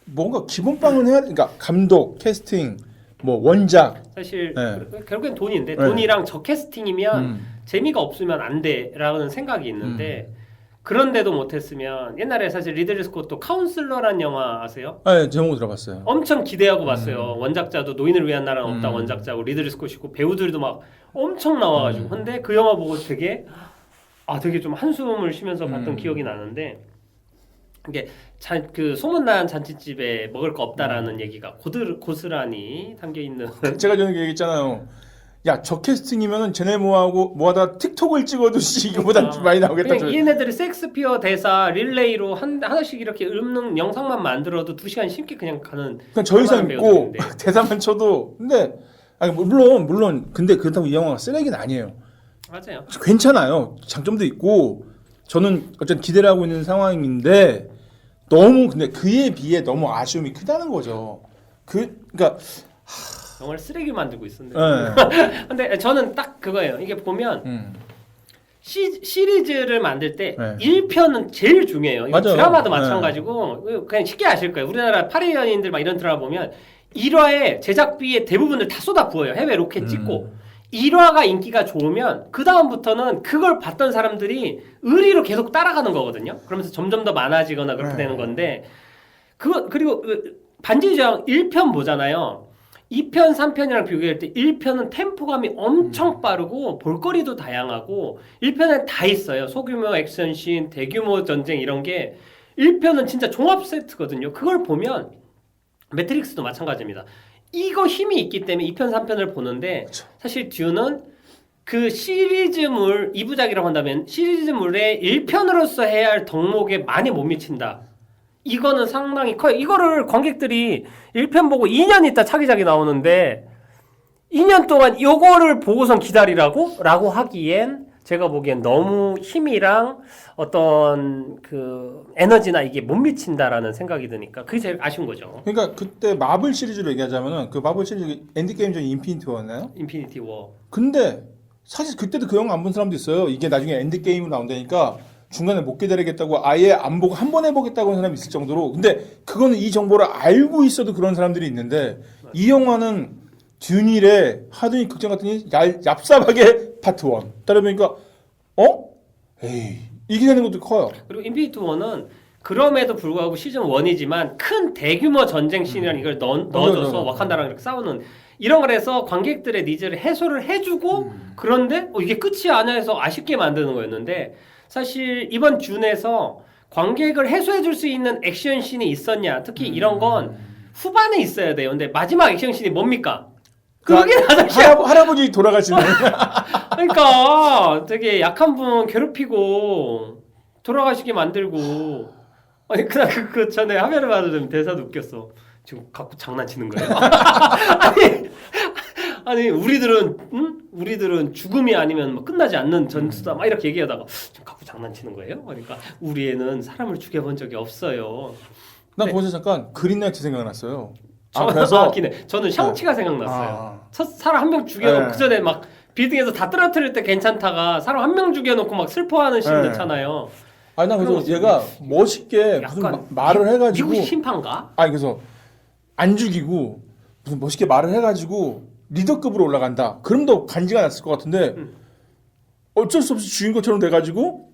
뭔가 기본빵은 해야 그러니까 감독, 캐스팅, 뭐 원작
사실
네.
결국엔 돈인데
네.
돈이랑 저 캐스팅이면 재미가 없으면 안 돼라는 생각이 있는데 그런데도 못했으면 옛날에 사실 리들리 스콧도 카운슬러란 영화 아세요?
네, 제목 들어봤어요.
엄청 기대하고 봤어요. 원작자도 노인을 위한 나라는 없다 원작자고 리들리 스콧이고 배우들도 막 엄청 나와가지고 근데 그 영화 보고 되게 좀 한숨을 쉬면서 봤던 기억이 나는데 이게 그 소문난 잔치집에 먹을 거 없다라는 얘기가 고스란히 담겨 있는.
제가 전에 얘기했잖아요. 야, 저 캐스팅이면은 쟤네 뭐하다 틱톡을 찍어도 이거보다 좀 많이 나오겠다.
그냥 얘네들이 섹스피어 대사 릴레이로 하나씩 이렇게 읊는 영상만 만들어도 2시간 쉽게 그냥 가는.
그냥 저 이상 있고
배우들인데.
대사만 쳐도. 근데 아니 물론 근데 그렇다고 이 영화가 쓰레기는 아니에요.
맞아요.
괜찮아요. 장점도 있고 저는 어쨌든 기대를 하고 있는 상황인데 너무 근데 그에 비해 너무 아쉬움이 크다는 거죠. 그러니까
영화를 쓰레기 만들고 있었는데.
네.
근데 저는 딱 그거예요. 이게 보면 시리즈를 만들 때
네.
1편은 제일 중요해요. 이거
맞아요.
드라마도
네.
마찬가지고 그냥 쉽게 아실 거예요. 우리나라 파리 연인들 막 이런 드라마 보면 1화에 제작비의 대부분을 다 쏟아 부어요. 해외 로켓 찍고. 1화가 인기가 좋으면 그 다음부터는 그걸 봤던 사람들이 의리로 계속 따라가는 거거든요. 그러면서 점점 더 많아지거나 그렇게 되는 건데 그리고 반지의 제왕 1편 보잖아요. 2편, 3편이랑 비교할 때 1편은 템포감이 엄청 빠르고 볼거리도 다양하고 1편에 다 있어요. 소규모 액션씬, 대규모 전쟁 이런 게 1편은 진짜 종합 세트거든요. 그걸 보면 매트릭스도 마찬가지입니다. 이거 힘이 있기 때문에 2편, 3편을 보는데 사실 듀는 그 시리즈물 2부작이라고 한다면 시리즈물의 1편으로서 해야 할 덕목에 많이 못 미친다. 이거는 상당히 커요. 이거를 관객들이 1편 보고 2년 있다 차기작이 나오는데 2년 동안 이거를 보고선 기다리라고? 라고 하기엔 제가 보기엔 너무 힘이랑 어떤 그 에너지나 이게 못 미친다라는 생각이 드니까 그게 제일 아쉬운 거죠.
그러니까 그때 마블 시리즈로 얘기하자면은 그 마블 시리즈 엔드게임 전에 인피니티 워였나요?
인피니티 워.
근데 사실 그때도 그 영화 안 본 사람도 있어요. 이게 나중에 엔드게임으로 나온다니까 중간에 못 기다리겠다고 아예 안 보고 한 번 해보겠다고 하는 사람이 있을 정도로. 근데 그거는 이 정보를 알고 있어도 그런 사람들이 있는데 이 영화는 듀닐의 하드니 극장 같은 얍삽하게 파트 1 따라보니까 에이 이게 되는 것도 커요.
그리고 인피니티 워는 그럼에도 불구하고 시즌 1이지만 큰 대규모 전쟁 씬이랑 이걸 넣어줘서 와칸다랑 이렇게 싸우는 이런 걸 해서 관객들의 니즈를 해소를 해주고 그런데 이게 끝이 아니야 해서 아쉽게 만드는 거였는데 사실 이번 준에서 관객을 해소해줄 수 있는 액션 씬이 있었냐 특히 이런 건 후반에 있어야 돼요. 근데 마지막 액션 씬이 뭡니까? 그게
할아버지 돌아가시는.
그러니까 되게 약한 분 괴롭히고 돌아가시게 만들고 아니 그냥 그 전에 하베르 바르는 대사도 웃겼어. 지금 갖고 장난치는 거예요? 아니 우리들은 죽음이 아니면 뭐 끝나지 않는 전투다 막 이렇게 얘기하다가 지금 갖고 장난치는 거예요? 그러니까 우리 애는 사람을 죽여본 적이 없어요.
난 거기서 잠깐 그린라이트 생각났어요. 그래서
저는 샹치가 생각났어요. 사람 한 명 죽여놓고 그 전에 막 빌딩에서 다 떨어뜨릴 때 괜찮다가 사람 한 명 죽여놓고 막 슬퍼하는 씬 넣잖아요.
아니 난 그래서 얘가 멋있게 무슨 말을 해가지고
미국 심판가?
아니 그래서 안 죽이고 무슨 멋있게 말을 해가지고 리더급으로 올라간다. 그럼 더 간지가 났을 것 같은데 어쩔 수 없이 죽인 것처럼 돼가지고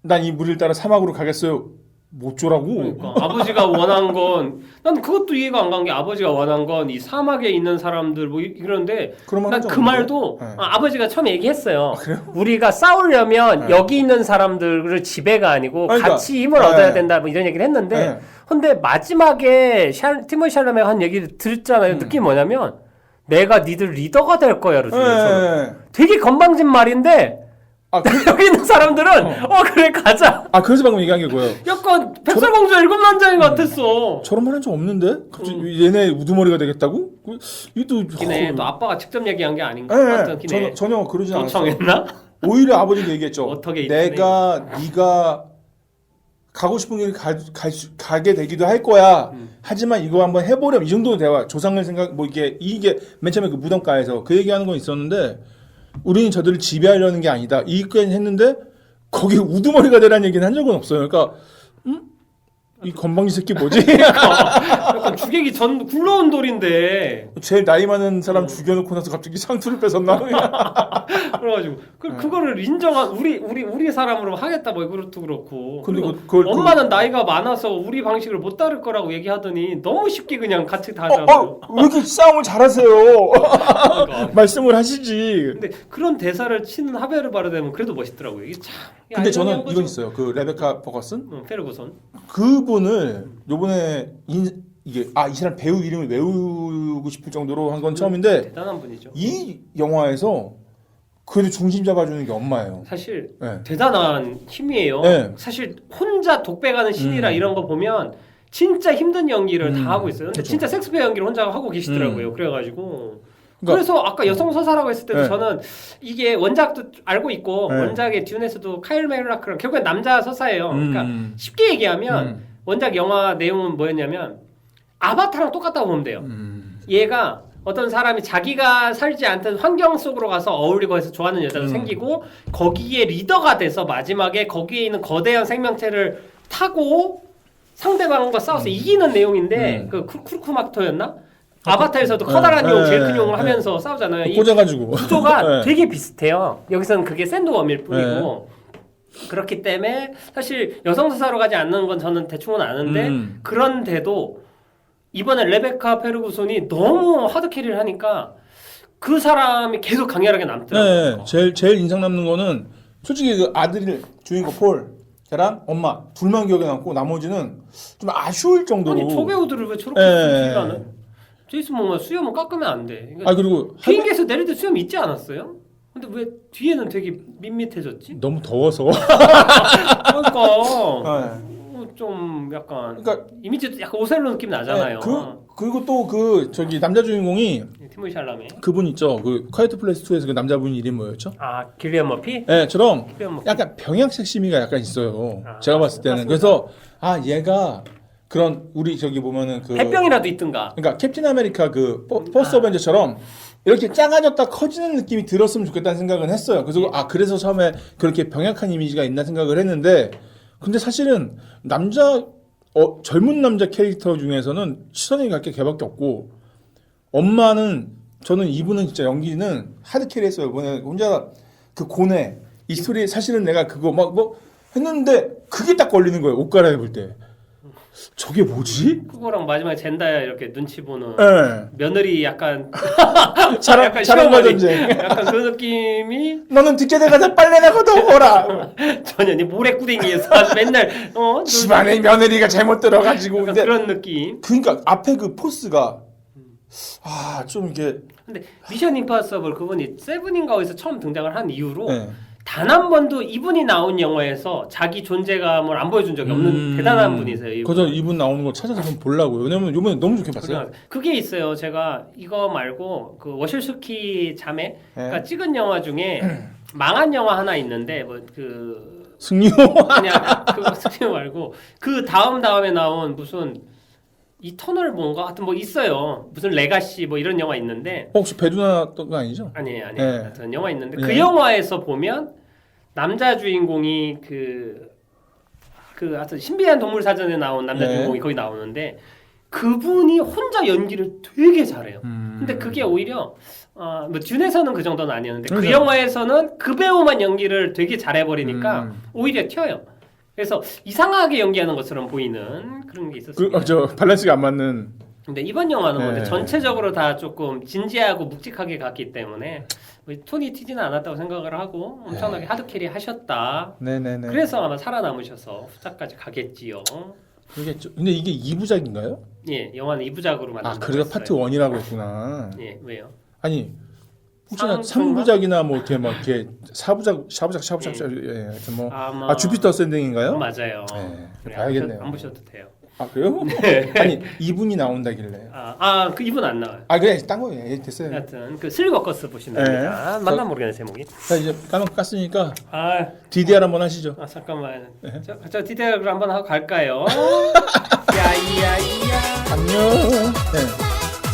난 이 무리를 따라 사막으로 가겠어요. 못 줘라고.
그러니까 아버지가 원한 건 난 그것도 이해가 안 간 게 아버지가 원한 건 이 사막에 있는 사람들 뭐 이런데 난 그 말도 아버지가 처음에 얘기했어요. 우리가 싸우려면 여기 있는 사람들을 지배가 아니고 그러니까, 같이 힘을 얻어야 된다 뭐 이런 얘기를 했는데 근데 마지막에 티모시 샬라메가 한 얘기를 들었잖아요. 느낌이 뭐냐면 내가 니들 리더가 될 거야. 그래서 되게 건방진 말인데 여기 있는 사람들은 그래 가자.
그래서 방금 얘기한 게 뭐예요?
약간 백설공주 7남자인 같았어.
저런 말 한 적 없는데? 갑자기 얘네 우두머리가 되겠다고? 이도
또 아빠가 직접 얘기한 게 아닌가?
전혀 그러진 않았어.
정했나?
오히려 아버지가 얘기했죠.
어떻게
네가 가고 싶은 길 가게 되기도 할 거야. 하지만 이거 한번 해보렴. 이 정도 대화. 조상을 생각 뭐 이게 맨 처음에 그 무덤가에서 그 얘기하는 건 있었는데. 우리는 저들을 지배하려는 게 아니다. 이까지 했는데 거기 우두머리가 되라는 얘기는 한 적은 없어요. 그러니까 이 건방지 새끼 뭐지?
약간 죽이기 전 굴러온 돌인데
제일 나이 많은 사람 죽여놓고 나서 갑자기 상투를 뺏었나?
그래가지고 그거를 인정한 우리 사람으로 하겠다 뭐 이것도 그렇고.
근데
엄마는 나이가 많아서 우리 방식을 못 따를 거라고 얘기하더니 너무 쉽게 그냥 같이 다 하잖아요.
왜 이렇게 싸움을 잘하세요? 그러니까. 말씀을 하시지.
근데 그런 대사를 치는 하베르 바르데는 그래도 멋있더라고요. 이게 참.
근데 저는 이건 있어요. 그 레베카 퍼거슨?
페르구선.
그분을 요번에 이게 이 사람 배우 이름을 외우고 싶을 정도로 한 건 처음인데
대단한 분이죠.
이 영화에서 그래도 중심 잡아주는 게 엄마예요.
사실
네.
대단한 힘이에요.
네.
사실 혼자 독백하는 신이라 이런 거 보면 진짜 힘든 연기를 다 하고 있어요. 근데
그쵸.
진짜 섹스페어 연기를 혼자 하고 계시더라고요. 그래가지고
그러니까,
그래서 아까 여성 서사라고 했을 때도
네.
저는 이게 원작도 알고 있고
네.
원작의 듄에서도 카일 맥락크랑 결국엔 남자 서사예요. 그러니까
음.
쉽게 얘기하면 원작 영화 내용은 뭐였냐면 아바타랑 똑같다고 보면 돼요. 얘가 어떤 사람이 자기가 살지 않던 환경 속으로 가서 어울리고 해서 좋아하는 여자가 생기고 거기에 리더가 돼서 마지막에 거기에 있는 거대한 생명체를 타고 상대방과 싸워서 이기는 내용인데 그 쿠르쿠마토였나? 아바타에서도 커다란 용, 제일 큰 용을 하면서 싸우잖아요. 이
꽂아가지고
구조가 되게 비슷해요. 여기서는 그게 샌드웜일 뿐이고 그렇기 때문에 사실 여성 서사로 가지 않는 건 저는 대충은 아는데 그런데도 이번에 레베카 페르구손이 너무 하드캐리를 하니까 그 사람이 계속 강렬하게 남더라고요.
네, 제일 인상 남는 거는 솔직히 그 아들이 주인공 폴 걔랑 엄마 둘만 기억에 남고 나머지는 좀 아쉬울 정도로.
아니 저 배우들을 왜 저렇게 수위라는? 제이슨 모모가 수염은 깎으면 안 돼. 그러니까
그리고
비행기에서 내릴 때 수염 있지 않았어요? 근데 왜 뒤에는 되게 밋밋해졌지?
너무 더워서.
그러니까 좀 약간
그러니까
이미지도 약간 오셀로 느낌 나잖아요.
그리고 또 그 저기 남자 주인공이
티모시 샬라메.
그분 있죠. 그 콰이트 플레이스 2에서 그 남자분 이름 뭐였죠?
길리언 머피?
네, 처럼
길리언 머피.
약간 병약 색심이가 약간 있어요. 제가 봤을 때는.
맞습니다.
그래서 얘가 그런 우리 저기 보면은 그
해병이라도 있든가.
그러니까 캡틴 아메리카 그 포스트 어벤져처럼 이렇게 작아졌다 커지는 느낌이 들었으면 좋겠다는 생각은 했어요. 그래서 그래서 처음에 그렇게 병약한 이미지가 있나 생각을 했는데 근데 사실은 젊은 남자 캐릭터 중에서는 시선이 갈 게 걔밖에 없고 엄마는 저는 이분은 진짜 연기는 하드캐리했어요. 이번에 혼자 그 고뇌 이 스토리 사실은 내가 그거 막 뭐 했는데 그게 딱 걸리는 거예요. 옷 갈아입을 때. 저게 뭐지?
그거랑 마지막에 젠다야 이렇게 눈치 보는 며느리 약간
자랑과
시어머니.
전쟁.
약간 그 느낌이
너는 늦게 돼가서 빨래나 걷어오거라.
전혀 모래구덩이에서 아주 맨날
집안에 며느리가 잘못 들어가지고.
약간
근데
그런 느낌.
그러니까 앞에 그 포스가 좀 이게
근데 미션 임파서블 그분이 세븐인가 어디서 처음 등장을 한 이후로
네.
단 한 번도 이분이 나온 영화에서 자기 존재감을 안 보여준 적이 없는 대단한 분이세요. 이분.
그래서 이분 나오는 거 찾아서 한번 보려고요. 왜냐면 이번에 너무 좋게 봤어요.
그게 있어요. 제가 이거 말고 그 워실스키 자매가
네.
찍은 영화 중에 망한 영화 하나 있는데 뭐 그
승리호.
그냥 그거 승리호 말고 그 다음에 나온 무슨 이터널 뭔가 하여튼 뭐 있어요. 무슨 레가시 뭐 이런 영화 있는데
혹시 배두나 떴거 아니죠?
아니에요.
네.
하여튼 영화 있는데
네.
그 영화에서 보면 남자 주인공이 그 하여튼 신비한 동물 사전에 나온 남자
네.
주인공이 거기 나오는데 그분이 혼자 연기를 되게 잘해요. 근데 그게 오히려 뭐 듄에서는 그 정도는 아니었는데 그
그렇죠.
영화에서는 그 배우만 연기를 되게 잘해버리니까 오히려 튀어요. 그래서 이상하게 연기하는 것처럼 보이는 그런 게 있었어요.
저 밸런스가 안 맞는.
근데 이번 영화는
네.
근데 전체적으로 다 조금 진지하고 묵직하게 갔기 때문에 뭐 톤이 튀지는 않았다고 생각을 하고 엄청나게 하드캐리 하셨다.
네네네.
그래서 아마 살아남으셔서 후작까지 가겠지요.
근데 이게 2부작인가요?
예, 영화는 2부작으로 만든다고
그래서
했어요.
파트 1이라고 했구나.
예, 왜요?
아니 혹시나
상중하?
3부작이나 뭐 이렇게 막 이렇게 4부작 예, 하여튼 뭐
아마
주피터 샌딩인가요?
맞아요.
네,
그래,
봐야겠네요.
안 보셔도 돼요.
그래요?
네.
아니 이분이 나온다길래.
그 이분 안 나와요.
그래 딴 거예요. 예, 됐어요.
하여튼 그 슬리워커스 보시면 됩니다.
네.
맞나 모르겠네 제목이.
자 이제 까놓고 깠으니까
아,
DDR 한번 하시죠.
잠깐만.
네.
저 디테일을 한번 하고 갈까요? 야이야이야.
안녕. 네.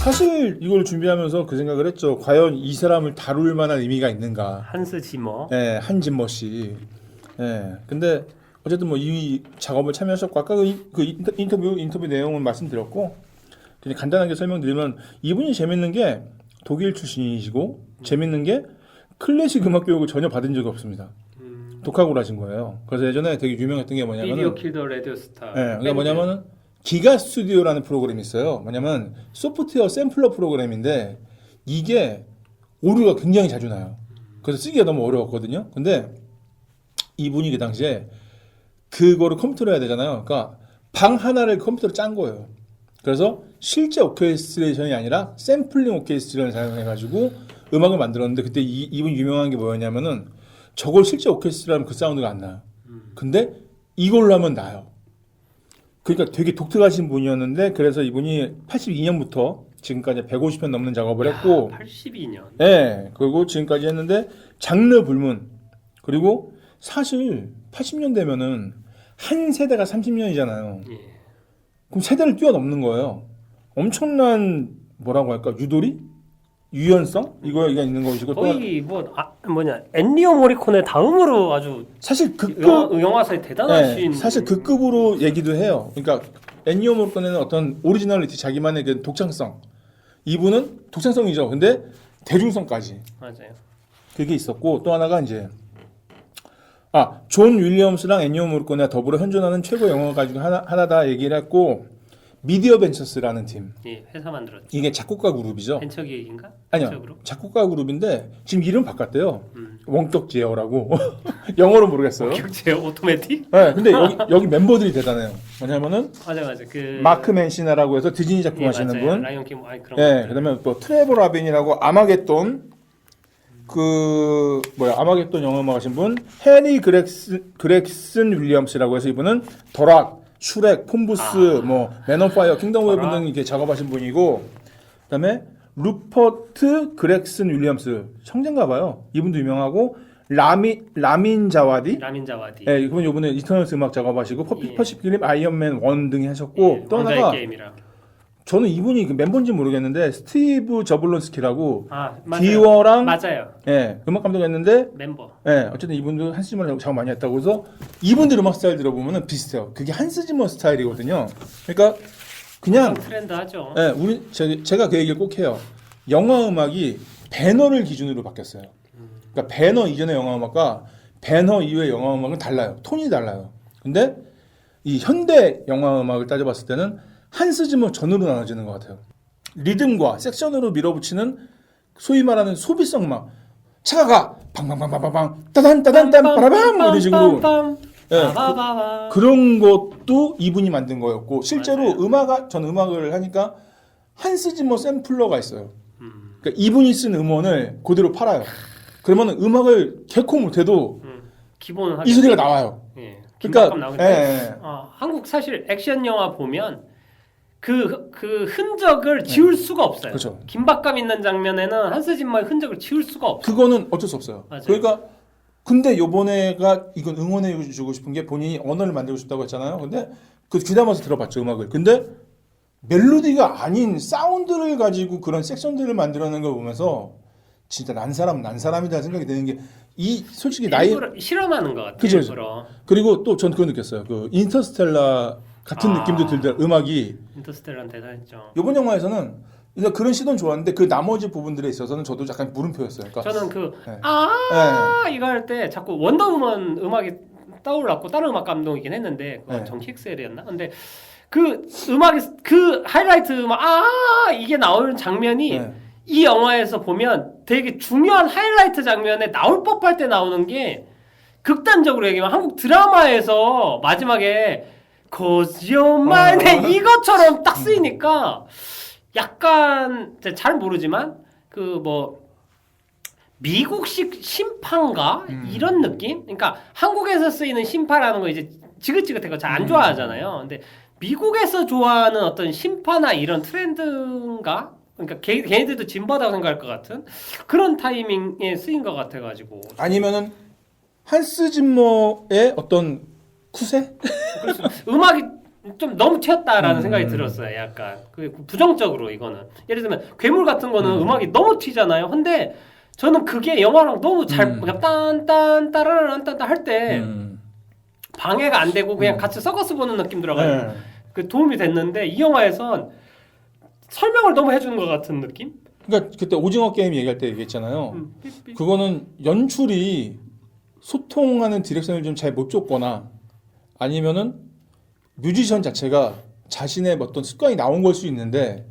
사실 이걸 준비하면서 그 생각을 했죠. 과연 이 사람을 다룰 만한 의미가 있는가?
한스 지머.
네, 한진머 씨. 네. 근데 어쨌든 뭐 이 작업을 참여하셨고 아까 그 인터뷰 내용은 말씀드렸고 그냥 간단하게 설명드리면 이분이 재밌는 게 독일 출신이시고 재밌는 게 클래식 음악 교육을 전혀 받은 적이 없습니다. 독학으로 하신 거예요. 그래서 예전에 되게 유명했던 게 뭐냐면은
비디오 킬더 레디오 스타.
네, 그게 뭐냐면은 기가 스튜디오라는 프로그램이 있어요. 뭐냐면 소프트웨어 샘플러 프로그램인데 이게 오류가 굉장히 자주 나요. 그래서 쓰기가 너무 어려웠거든요. 근데 이분이 그 당시에 그거를 컴퓨터로 해야 되잖아요. 그러니까 방 하나를 컴퓨터로 짠 거예요. 그래서 실제 오케스트레이션이 아니라 샘플링 오케스트레이션을 사용해가지고 음악을 만들었는데 그때 이분 유명한 게 뭐였냐면은 저걸 실제 오케스트라면 그 사운드가 안 나요. 근데 이걸로 하면 나요. 그러니까 되게 독특하신 분이었는데 그래서 이분이 82년부터 지금까지 150편 넘는 작업을 했고
82년.
네, 그리고 지금까지 했는데 장르 불문. 그리고 사실 80년대면은 한 세대가 30년이잖아요.
예.
그럼 세대를 뛰어넘는 거예요. 엄청난 뭐라고 할까 유도리? 유연성? 이거 있는 것이고
거의 엔리오 모리코네 다음으로 아주
사실
영화사에 대단하신
사실 그 급으로 얘기도 해요. 그러니까 엔니오 모리코네는 어떤 오리지널리티 자기만의 그 독창성. 이분은 독창성이죠. 근데 대중성까지.
맞아요.
그게 있었고 또 하나가 이제 존 윌리엄스랑 엔니오 모리코네가 더불어 현존하는 최고 영화가 중에 하나다 얘기를 했고 미디어 벤처스라는 팀.
예, 회사 만들었죠.
이게 작곡가 그룹이죠.
벤처 기획인가?
아니요.
벤처 그룹?
작곡가 그룹인데 지금 이름 바꿨대요. 원격 제어라고. 영어로 모르겠어요.
기억제요 오토매틱?
네, 근데 여기 멤버들이 대단해요. 뭐냐면은
맞아. 그
마크 맨시나라고 해서 디즈니 작품
예,
하시는
맞아요.
분.
라이언 킹 그런
네,
것들.
그다음에 또 트레버 라빈이라고 아마겟돈 아마겟돈 영화 음악 하신 분 해리 그렉슨 윌리엄스라고 해서 이분은 더락, 슈렉, 폼부스, 맨 온 파이어, 킹덤 오브 등 이렇게 작업하신 분이고 그다음에 루퍼트 그렉슨 윌리엄스 형제인가 봐요. 이분도 유명하고 라민 자와디. 예, 이분 요번에 이터널스 음악 작업하시고 퍼시픽 필름 아이언맨 1 등이 하셨고 또 하나가
게임이랑.
저는 이분이 그 멤버인지 모르겠는데 스티브 저블론스키라고
맞아요.
기워랑
맞아요.
예, 음악 감독했는데
멤버.
예, 어쨌든 이분도 한스 지머 작업 많이 했다고 해서 이분들 음악 스타일 들어보면은 비슷해요. 그게 한스 지머 스타일이거든요. 그러니까 그냥
트렌드하죠.
예, 제가 그 얘기를 꼭 해요. 영화 음악이 배너를 기준으로 바뀌었어요. 그러니까 배너 이전의 영화 음악과 배너 이후의 영화 음악은 달라요. 톤이 달라요. 근데 이 현대 영화 음악을 따져봤을 때는 한스 지머 전으로 나눠지는 것 같아요. 리듬과 섹션으로 밀어붙이는 소위 말하는 소비성 음악. 차가 팡팡팡팡팡 따단 빠라밤 이런 식으로 예, 그런 것도 이분이 만든 거였고 실제로 전 음악을 하니까 한스 지머 샘플러가 있어요. 그러니까 이분이 쓴 음원을 그대로 팔아요. 그러면 음악을 개코 못해도
기본
이 소리가 나와요.
예.
그러니까
나오는데 한국 사실 액션 영화 보면 그 흔적을 지울 수가 없어요.
그렇죠.
긴박감 있는 장면에는 한스 짐머의 흔적을 지울 수가 없어요.
그거는 어쩔 수 없어요.
맞아요.
그러니까 근데 요번에가 이건 응원해 주고 싶은 게 본인이 언어를 만들고 싶다고 했잖아요. 근데 그 귀담아서 들어봤죠 음악을. 근데 멜로디가 아닌 사운드를 가지고 그런 섹션들을 만들어내는 걸 보면서 진짜 난 사람이다 생각이 드는 게 솔직히
일부러 실험하는 것 같아요.
그죠.
일부러.
그리고 또 전 그거 느꼈어요. 그 인터스텔라 같은 느낌도 들더라고요. 음악이
인터스텔라는 대단했죠.
이번 영화에서는 그런 시도는 좋았는데 그 나머지 부분들에 있어서는 저도 약간 물음표였어요. 그러니까
저는
네.
이거 할 때 자꾸 원더우먼 음악이 떠올랐고 다른 음악 감독이긴 했는데 정 킥셀이었나? 근데 그 음악이 그 하이라이트 음악 이게 나오는 장면이 이 영화에서 보면 되게 중요한 하이라이트 장면에 나올 법할 때 나오는 게 극단적으로 얘기하면 한국 드라마에서 마지막에 거짓말 이것처럼 딱 쓰이니까 약간 잘 모르지만 미국식 심판가 이런 느낌? 그러니까 한국에서 쓰이는 심파라는 거 이제 지긋지긋해서 잘 안 좋아하잖아요. 근데 미국에서 좋아하는 어떤 심파나 이런 트렌드인가? 그러니까 걔네들도 진보하다고 생각할 것 같은 그런 타이밍에 쓰인 것 같아가지고
아니면은 한스 짐머의 어떤 쿠세?
음악이 좀 너무 튀었다라는 생각이 들었어요. 약간 부정적으로 이거는 예를 들면 괴물 같은 거는 음악이 너무 튀잖아요. 근데 저는 그게 영화랑 너무 잘 딴딴 따라란 딴딴 할 때 방해가 안 되고 그냥 같이 서커스 보는 느낌 들어가요. 그 도움이 됐는데 이 영화에선 설명을 너무 해주는 것 같은 느낌?
그러니까 그때 오징어 게임 얘기할 때 얘기했잖아요. 그거는 연출이 소통하는 디렉션을 좀 잘 못 줬거나 아니면은 뮤지션 자체가 자신의 어떤 습관이 나온 걸 수 있는데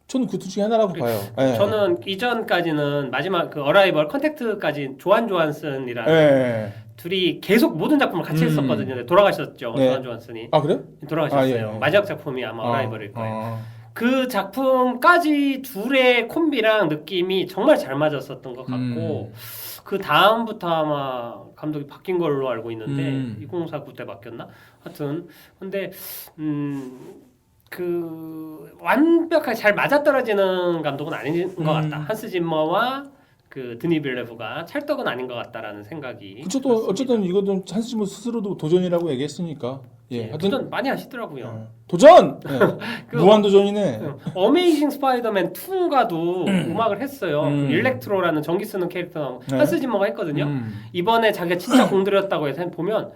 저는 그 둘 중에 하나라고 봐요.
저는 이전까지는 마지막 그 어라이벌 컨택트까지 조한 조한슨이라는 둘이 계속 모든 작품을 같이 했었거든요. 근데 돌아가셨죠.
네.
조한 조한슨이.
아 그래?
돌아가셨어요.
아, 예.
마지막 작품이 아마 어라이벌일 거예요.
아.
그 작품까지 둘의 콤비랑 느낌이 정말 잘 맞았었던 것 같고 그 다음부터 아마 감독이 바뀐 걸로 알고 있는데 2049 때 바뀌었나? 하여튼 근데 그 완벽하게 잘 맞아떨어지는 감독은 아닌 것 같다. 한스 짐머와 그 드니 빌레브가 찰떡은 아닌 것 같다라는 생각이.
그쵸 또 어쨌든 이것도 한스 짐머 스스로도 도전이라고 얘기했어요. 예, 하여튼
도전 많이 하시더라고요.
도전! 네.
그
무한 도전이네.
어메이징 스파이더맨 2가도 음악을 했어요. 일렉트로라는 전기 쓰는 캐릭터
네.
한스 짐머가 했거든요. 이번에 자기가 진짜 공들였다고 해서 보면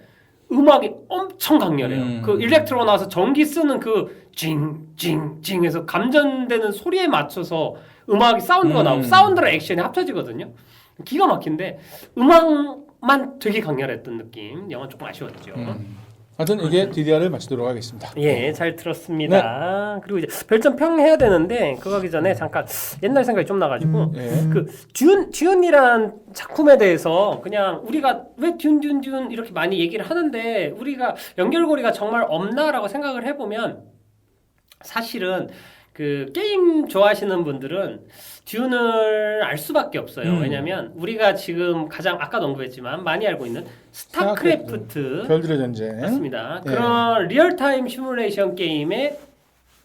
음악이 엄청 강렬해요. 그 일렉트로 나와서 전기 쓰는 그 징징징해서 감전되는 소리에 맞춰서 음악이 사운드가 나오고 사운드랑 액션이 합쳐지거든요. 기가 막힌데 음악만 되게 강렬했던 느낌. 영화 조금 아쉬웠죠.
하여튼 이게 DDR을 마치도록 하겠습니다.
예, 잘 들었습니다. 그리고 이제 별점 평 해야 되는데 그거 하기 전에 잠깐 옛날 생각이 좀 나가지고 그 듄이란 작품에 대해서 그냥 우리가 왜 듄 이렇게 많이 얘기를 하는데 우리가 연결고리가 정말 없나라고 생각을 해보면 사실은 그 게임 좋아하시는 분들은 듄을 알 수밖에 없어요. 왜냐하면 우리가 지금 가장 아까도 언급했지만 많이 알고 있는 스타크래프트
별들의 전쟁
맞습니다.
예.
그런 리얼타임 시뮬레이션 게임의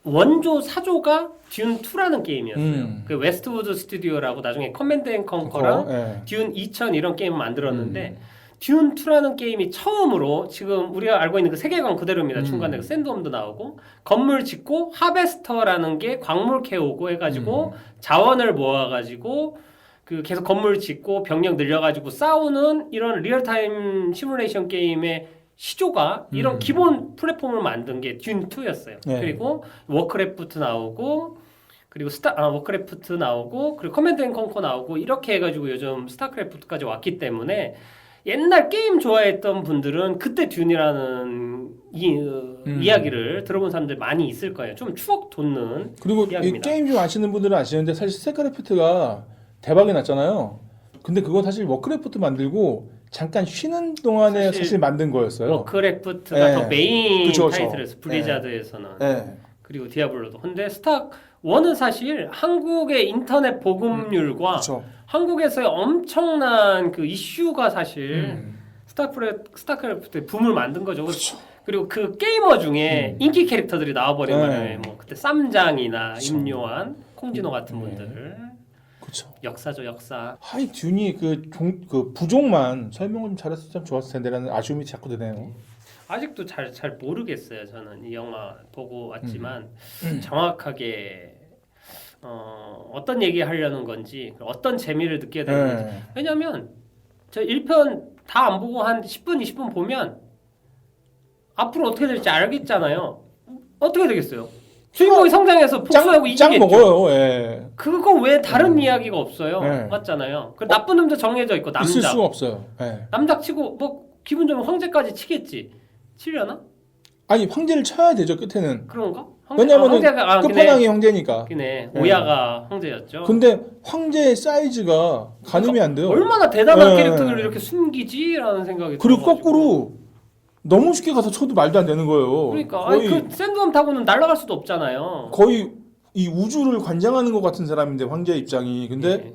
원조 사조가 듄2라는 게임이었어요. 그 웨스트우드 스튜디오라고 나중에 커맨드 앤 컨커랑
예.
듄 2000 이런 게임을 만들었는데 듄2라는 게임이 처음으로 지금 우리가 알고 있는 그 세계관 그대로입니다. 중간에 그 샌드홈도 나오고 건물 짓고 하베스터라는 게 광물 캐오고 해가지고 자원을 모아가지고 그 계속 건물 짓고 병력 늘려가지고 싸우는 이런 리얼타임 시뮬레이션 게임의 시조가 이런 기본 플랫폼을 만든 게 듄2였어요.
네.
그리고 워크래프트 나오고 그리고 워크래프트 나오고 그리고 커맨드 앤 컨커 나오고 이렇게 해가지고 요즘 스타크래프트까지 왔기 때문에 옛날 게임 좋아했던 분들은 그때 듄이라는 이야기를 들어본 사람들 많이 있을 거예요. 좀 추억 돋는
그리고 이
이야기입니다.
게임 좀 아시는 분들은 아시는데 사실 스타크래프트가 대박이 났잖아요. 근데 그건 사실 워크래프트 만들고 잠깐 쉬는 동안에 사실 만든 거였어요.
워크래프트가
예.
더 메인
그쵸.
타이틀이었어. 블리자드에서는.
네.
그리고 디아블로도. 근데 스타1은 사실 한국의 인터넷 보급률과
그렇죠.
한국에서의 엄청난 그 이슈가 사실 스타크래프트의 붐을 만든 거죠. 그리고 그 게이머 중에 인기 캐릭터들이 나와버리면 뭐 그때 쌈장이나 임요한, 콩진호 같은 분들
그렇죠.
역사죠 역사.
하이 듄이 그 부족만 설명을 좀 잘했으면 좋았을 텐데라는 아쉬움이 자꾸 드네요.
아직도 잘 모르겠어요. 저는 이 영화 보고 왔지만 정확하게 어떤 얘기 하려는 건지 어떤 재미를 느끼게 되는 건지. 왜냐하면 저 1편 다 안 보고 한 10분 20분 보면 앞으로 어떻게 될지 알겠잖아요. 어떻게 되겠어요? 주인공이 성장해서 복수하고 이기겠죠.
짱 먹어요. 예.
그거 왜 다른 이야기가 없어요?
네.
맞잖아요. 그 나쁜 놈도 정해져 있고
있을
남작.
수가 없어요. 예.
남작 치고 뭐 기분 좋으면 황제까지 치겠지. 치려나?
아니 황제를 쳐야 되죠 끝에는.
그런가?
왜냐면은 끝판왕이 황제니까.
그네. 오야가 황제였죠.
근데 황제의 사이즈가 가늠이 안 돼요.
얼마나 대단한
네.
캐릭터를 이렇게 숨기지라는 생각이
그리고
들어가지고.
거꾸로 너무 쉽게 가서 쳐도 말도 안 되는 거예요.
그러니까
거의
아니, 그 샌드홈 타고는 날아갈 수도 없잖아요.
거의 이 우주를 관장하는 것 같은 사람인데 황제 입장이. 근데
예.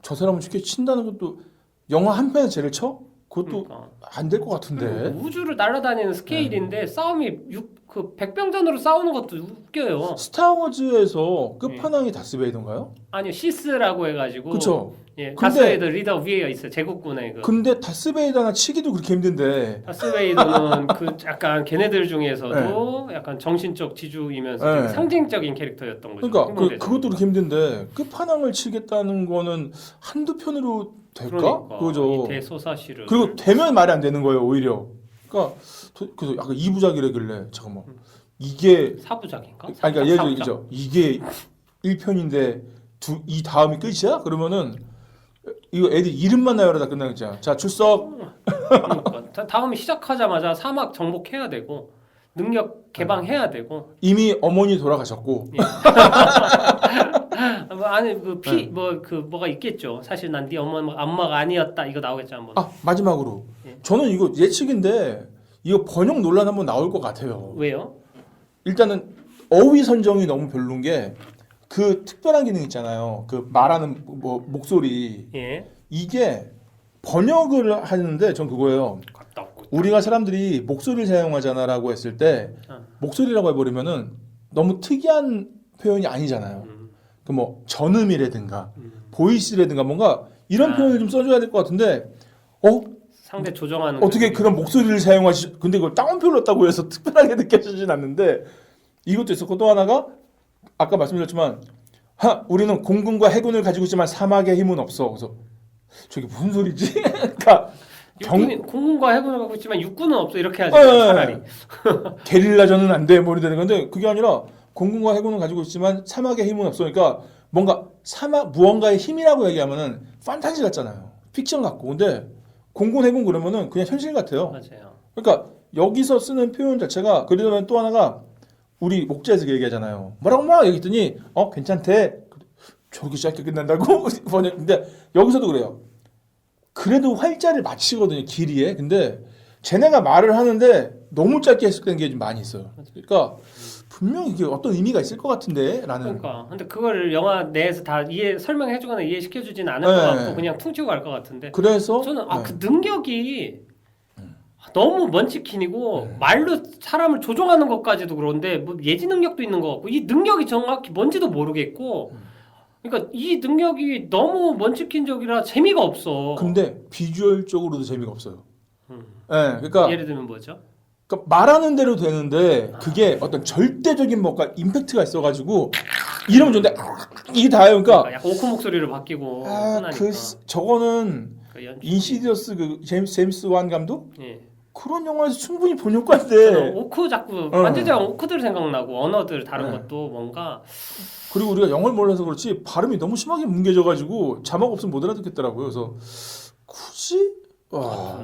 저 사람은 쉽게 친다는 것도 영화 한 편에 쟤를 쳐? 그것도
그러니까.
안 될 것 같은데.
우주를 날아다니는 스케일인데 싸움이 그 백병전으로 싸우는 것도 웃겨요.
스타워즈에서 끝판왕이 다스베이더인가요?
아니요 시스라고 해가지고.
그쵸.
예,
근데-
다스베이더 리더 위에 있어요. 제국군의 그.
근데 다스베이더나 치기도 그렇게 힘든데.
다스베이더는 그 약간 걔네들 중에서도 약간 정신적 지주이면서 되게 상징적인 캐릭터였던 거죠.
그러니까
힘들죠.
그것도 그렇게 힘든데 끝판왕을 치겠다는 거는 한두 편으로 될까?
그러니까
그죠.
이 대소사실을.
그리고 되면 말이 안 되는 거예요 오히려. 그러니까 그래서 약간 이부작이라길래 잠깐만 이게
사부작인가?
아니 그러니까 예를
사부작?
들죠 이게 1편인데 이 다음이 끝이야? 그러면은 이거 애들 이름만 나열하다 끝나겠죠. 자 출석.
그러니까 다음에 시작하자마자 사막 정복해야 되고 능력 개방해야 되고
이미 어머니 돌아가셨고.
뭐 아니 뭐가 있겠죠. 사실 난 네 엄마가 아니었다 이거 나오겠죠 한번.
아 마지막으로
예.
저는 이거 예측인데 이거 번역 논란 한번 나올 것 같아요.
왜요?
일단은 어휘 선정이 너무 별로인 게 그 특별한 기능 있잖아요. 그 말하는 뭐 목소리
예.
이게 번역을 하는데 전 그거예요. 우리가 사람들이 목소리를 사용하잖아라고 했을 때 목소리라고 해버리면은 너무 특이한 표현이 아니잖아요. 그 뭐 전음이라든가 보이스라든가 뭔가 이런 표현을 좀 써줘야 될 것 같은데
상대 조정하는
어떻게 그런 목소리를 사용하시? 근데 그걸 다운표를 넣었다고 해서 특별하게 느껴지진 않는데 이것도 있었고 또 하나가 아까 말씀드렸지만 우리는 공군과 해군을 가지고 있지만 사막의 힘은 없어. 그래서 저게 무슨 소리지? 그러니까
공군과 해군을 갖고 있지만 육군은 없어 이렇게 하지 차라리.
게릴라전은 안 돼. 뭐 이렇게 되는 건데 그게 아니라 공군과 해군을 가지고 있지만 사막의 힘은 없어. 그러니까 뭔가 무언가의 힘이라고 얘기하면은 판타지 같잖아요. 픽션 같고. 근데 공군 해군 그러면은 그냥 현실 같아요.
맞아요.
그러니까 여기서 쓰는 표현 자체가 그러면 또 하나가 우리 목재에서 얘기하잖아요. 뭐라고 막 얘기했더니 괜찮대. 저렇게 짧게 끝난다고? 근데 여기서도 그래요. 그래도 활자를 맞추거든요. 길이에. 근데 쟤네가 말을 하는데 너무 짧게 해석된 게 좀 많이 있어요. 그러니까 분명히 이게 어떤 의미가 있을 것 같은데 라는.
그러니까 근데 그걸 영화 내에서 다 설명해주거나 이해시켜주진 않을 것 같고 그냥 퉁치고 갈 것 같은데
그래서
저는 그 능력이 너무 먼치킨이고 말로 사람을 조종하는 것까지도 그런데 뭐 예지 능력도 있는 것 같고 이 능력이 정확히 뭔지도 모르겠고 그러니까 이 능력이 너무 먼치킨적이라 재미가 없어.
근데 비주얼적으로도 재미가 없어요. 그러니까
예를 들면 뭐죠?
그러니까 말하는 대로 되는데 그게 어떤 절대적인 뭔가 임팩트가 있어가지고 이러면 좋은데 이게 다예요. 그러니까
약간 오크 목소리로 바뀌고
저거는
그
인시디어스 그 제임스 완 감독
예.
그런 영화에서 충분히 본 효과인데
오크 자꾸 만지작 오크들 생각나고 언어들 다른 것도 뭔가
그리고 우리가 영어를 몰라서 그렇지 발음이 너무 심하게 뭉개져가지고 자막 없으면 못 알아듣겠더라고요. 그래서 굳이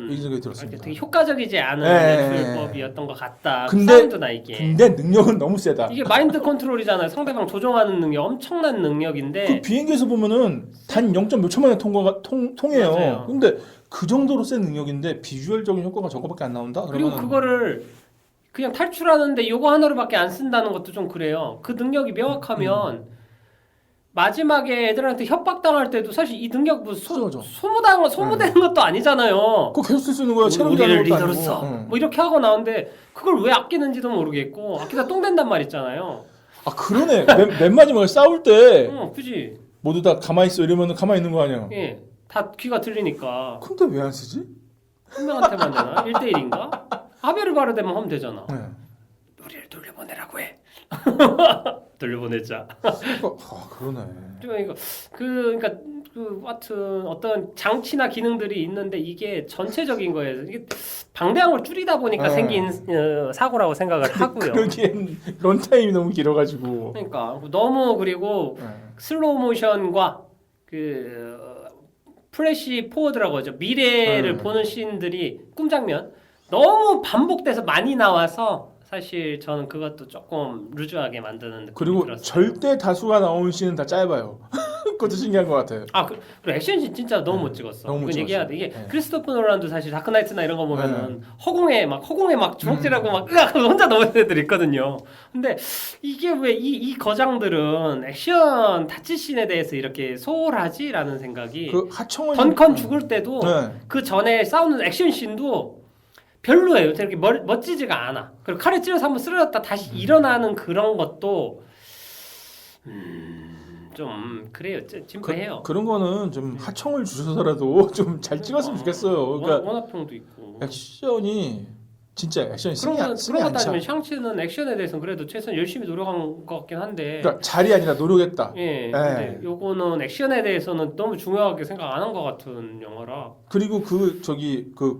이 생각이 들었습니다.
되게 효과적이지 않은 연출법이었던 것 같다. 사운드나 이게.
근데 능력은 너무 세다.
이게 마인드 컨트롤이잖아요. 상대방 조종하는 능력 엄청난 능력인데.
그 비행기에서 보면은 단 0. 몇 초 만에 통해요.
맞아요.
근데 그 정도로 센 능력인데 비주얼적인 효과가 저거밖에 안 나온다?
그리고 그거를 그냥 탈출하는데 요거 하나로밖에 안 쓴다는 것도 좀 그래요. 그 능력이 명확하면 마지막에 애들한테 협박당할 때도 사실 이 능력 뭐 소모되는 것도 아니잖아요.
그거 계속 쓸 수 있는 거야.
우리를 리더로 써. 뭐 이렇게 하고 나오는데 그걸 왜 아끼는지도 모르겠고 아끼다 똥 된단 말 있잖아요.
그러네. 맨 마지막에 싸울 때
그지.
모두 다 가만히 있어 이러면 가만히 있는 거 아니야.
예. 다 귀가 들리니까.
근데 왜 안 쓰지?
한 명한테만 되나? 1대1인가? 하베르 바르데만 하면 되잖아. 우리를 돌려보내라고 해. 돌려보내자.
그러네.
그러니까 하여튼 어떤 장치나 기능들이 있는데 이게 전체적인 거예요. 이게 방대한 걸 줄이다 보니까 생긴 사고라고 생각을 하고요.
그러기엔 런타임이 너무 길어가지고.
그러니까 너무 그리고 슬로우 모션과 그 플래시 포워드라고 하죠. 미래를 보는 씬들이 꿈장면 너무 반복돼서 많이 나와서 사실 저는 그것도 조금 루즈하게 만드는 느낌이
그리고
들었어요.
절대 다수가 나오는 씬은 다 짧아요. 그것도 신기한 것 같아요.
그리고 액션씬 진짜 너무 못 찍었어.
너무 못
이건 얘기해야 돼. 이게
찍었어요.
크리스토퍼 노란도 사실 다크나이트나 이런 거 보면은 허공에 막 주먹질하고 막 으악 혼자 넘어지는 애들 있거든요. 근데 이게 왜 이 거장들은 액션 다치씬에 대해서 이렇게 소홀하지라는 생각이
그 하청을
던컨 죽을 때도 그 전에 싸우는 액션씬도 별로예요. 되게 멋지지가 않아. 그리고 칼에 찔러서 한번 쓰러졌다 다시 일어나는 그런 것도 좀 그래요. 찜찜해요.
그런 거는 좀 하청을 주셔서라도 좀 잘 찍었으면 좋겠어요. 그러니까
원화평도 있고.
액션이 진짜 액션이
그런 거
쓰기 안
따지면
차.
샹치는 액션에 대해서는 그래도 최선 열심히 노력한 것 같긴 한데.
그러니까 잘이 아니라 노력했다.
예. 근데 요거는 액션에 대해서는 너무 중요하게 생각 안 한 것 같은 영화라.
그리고 그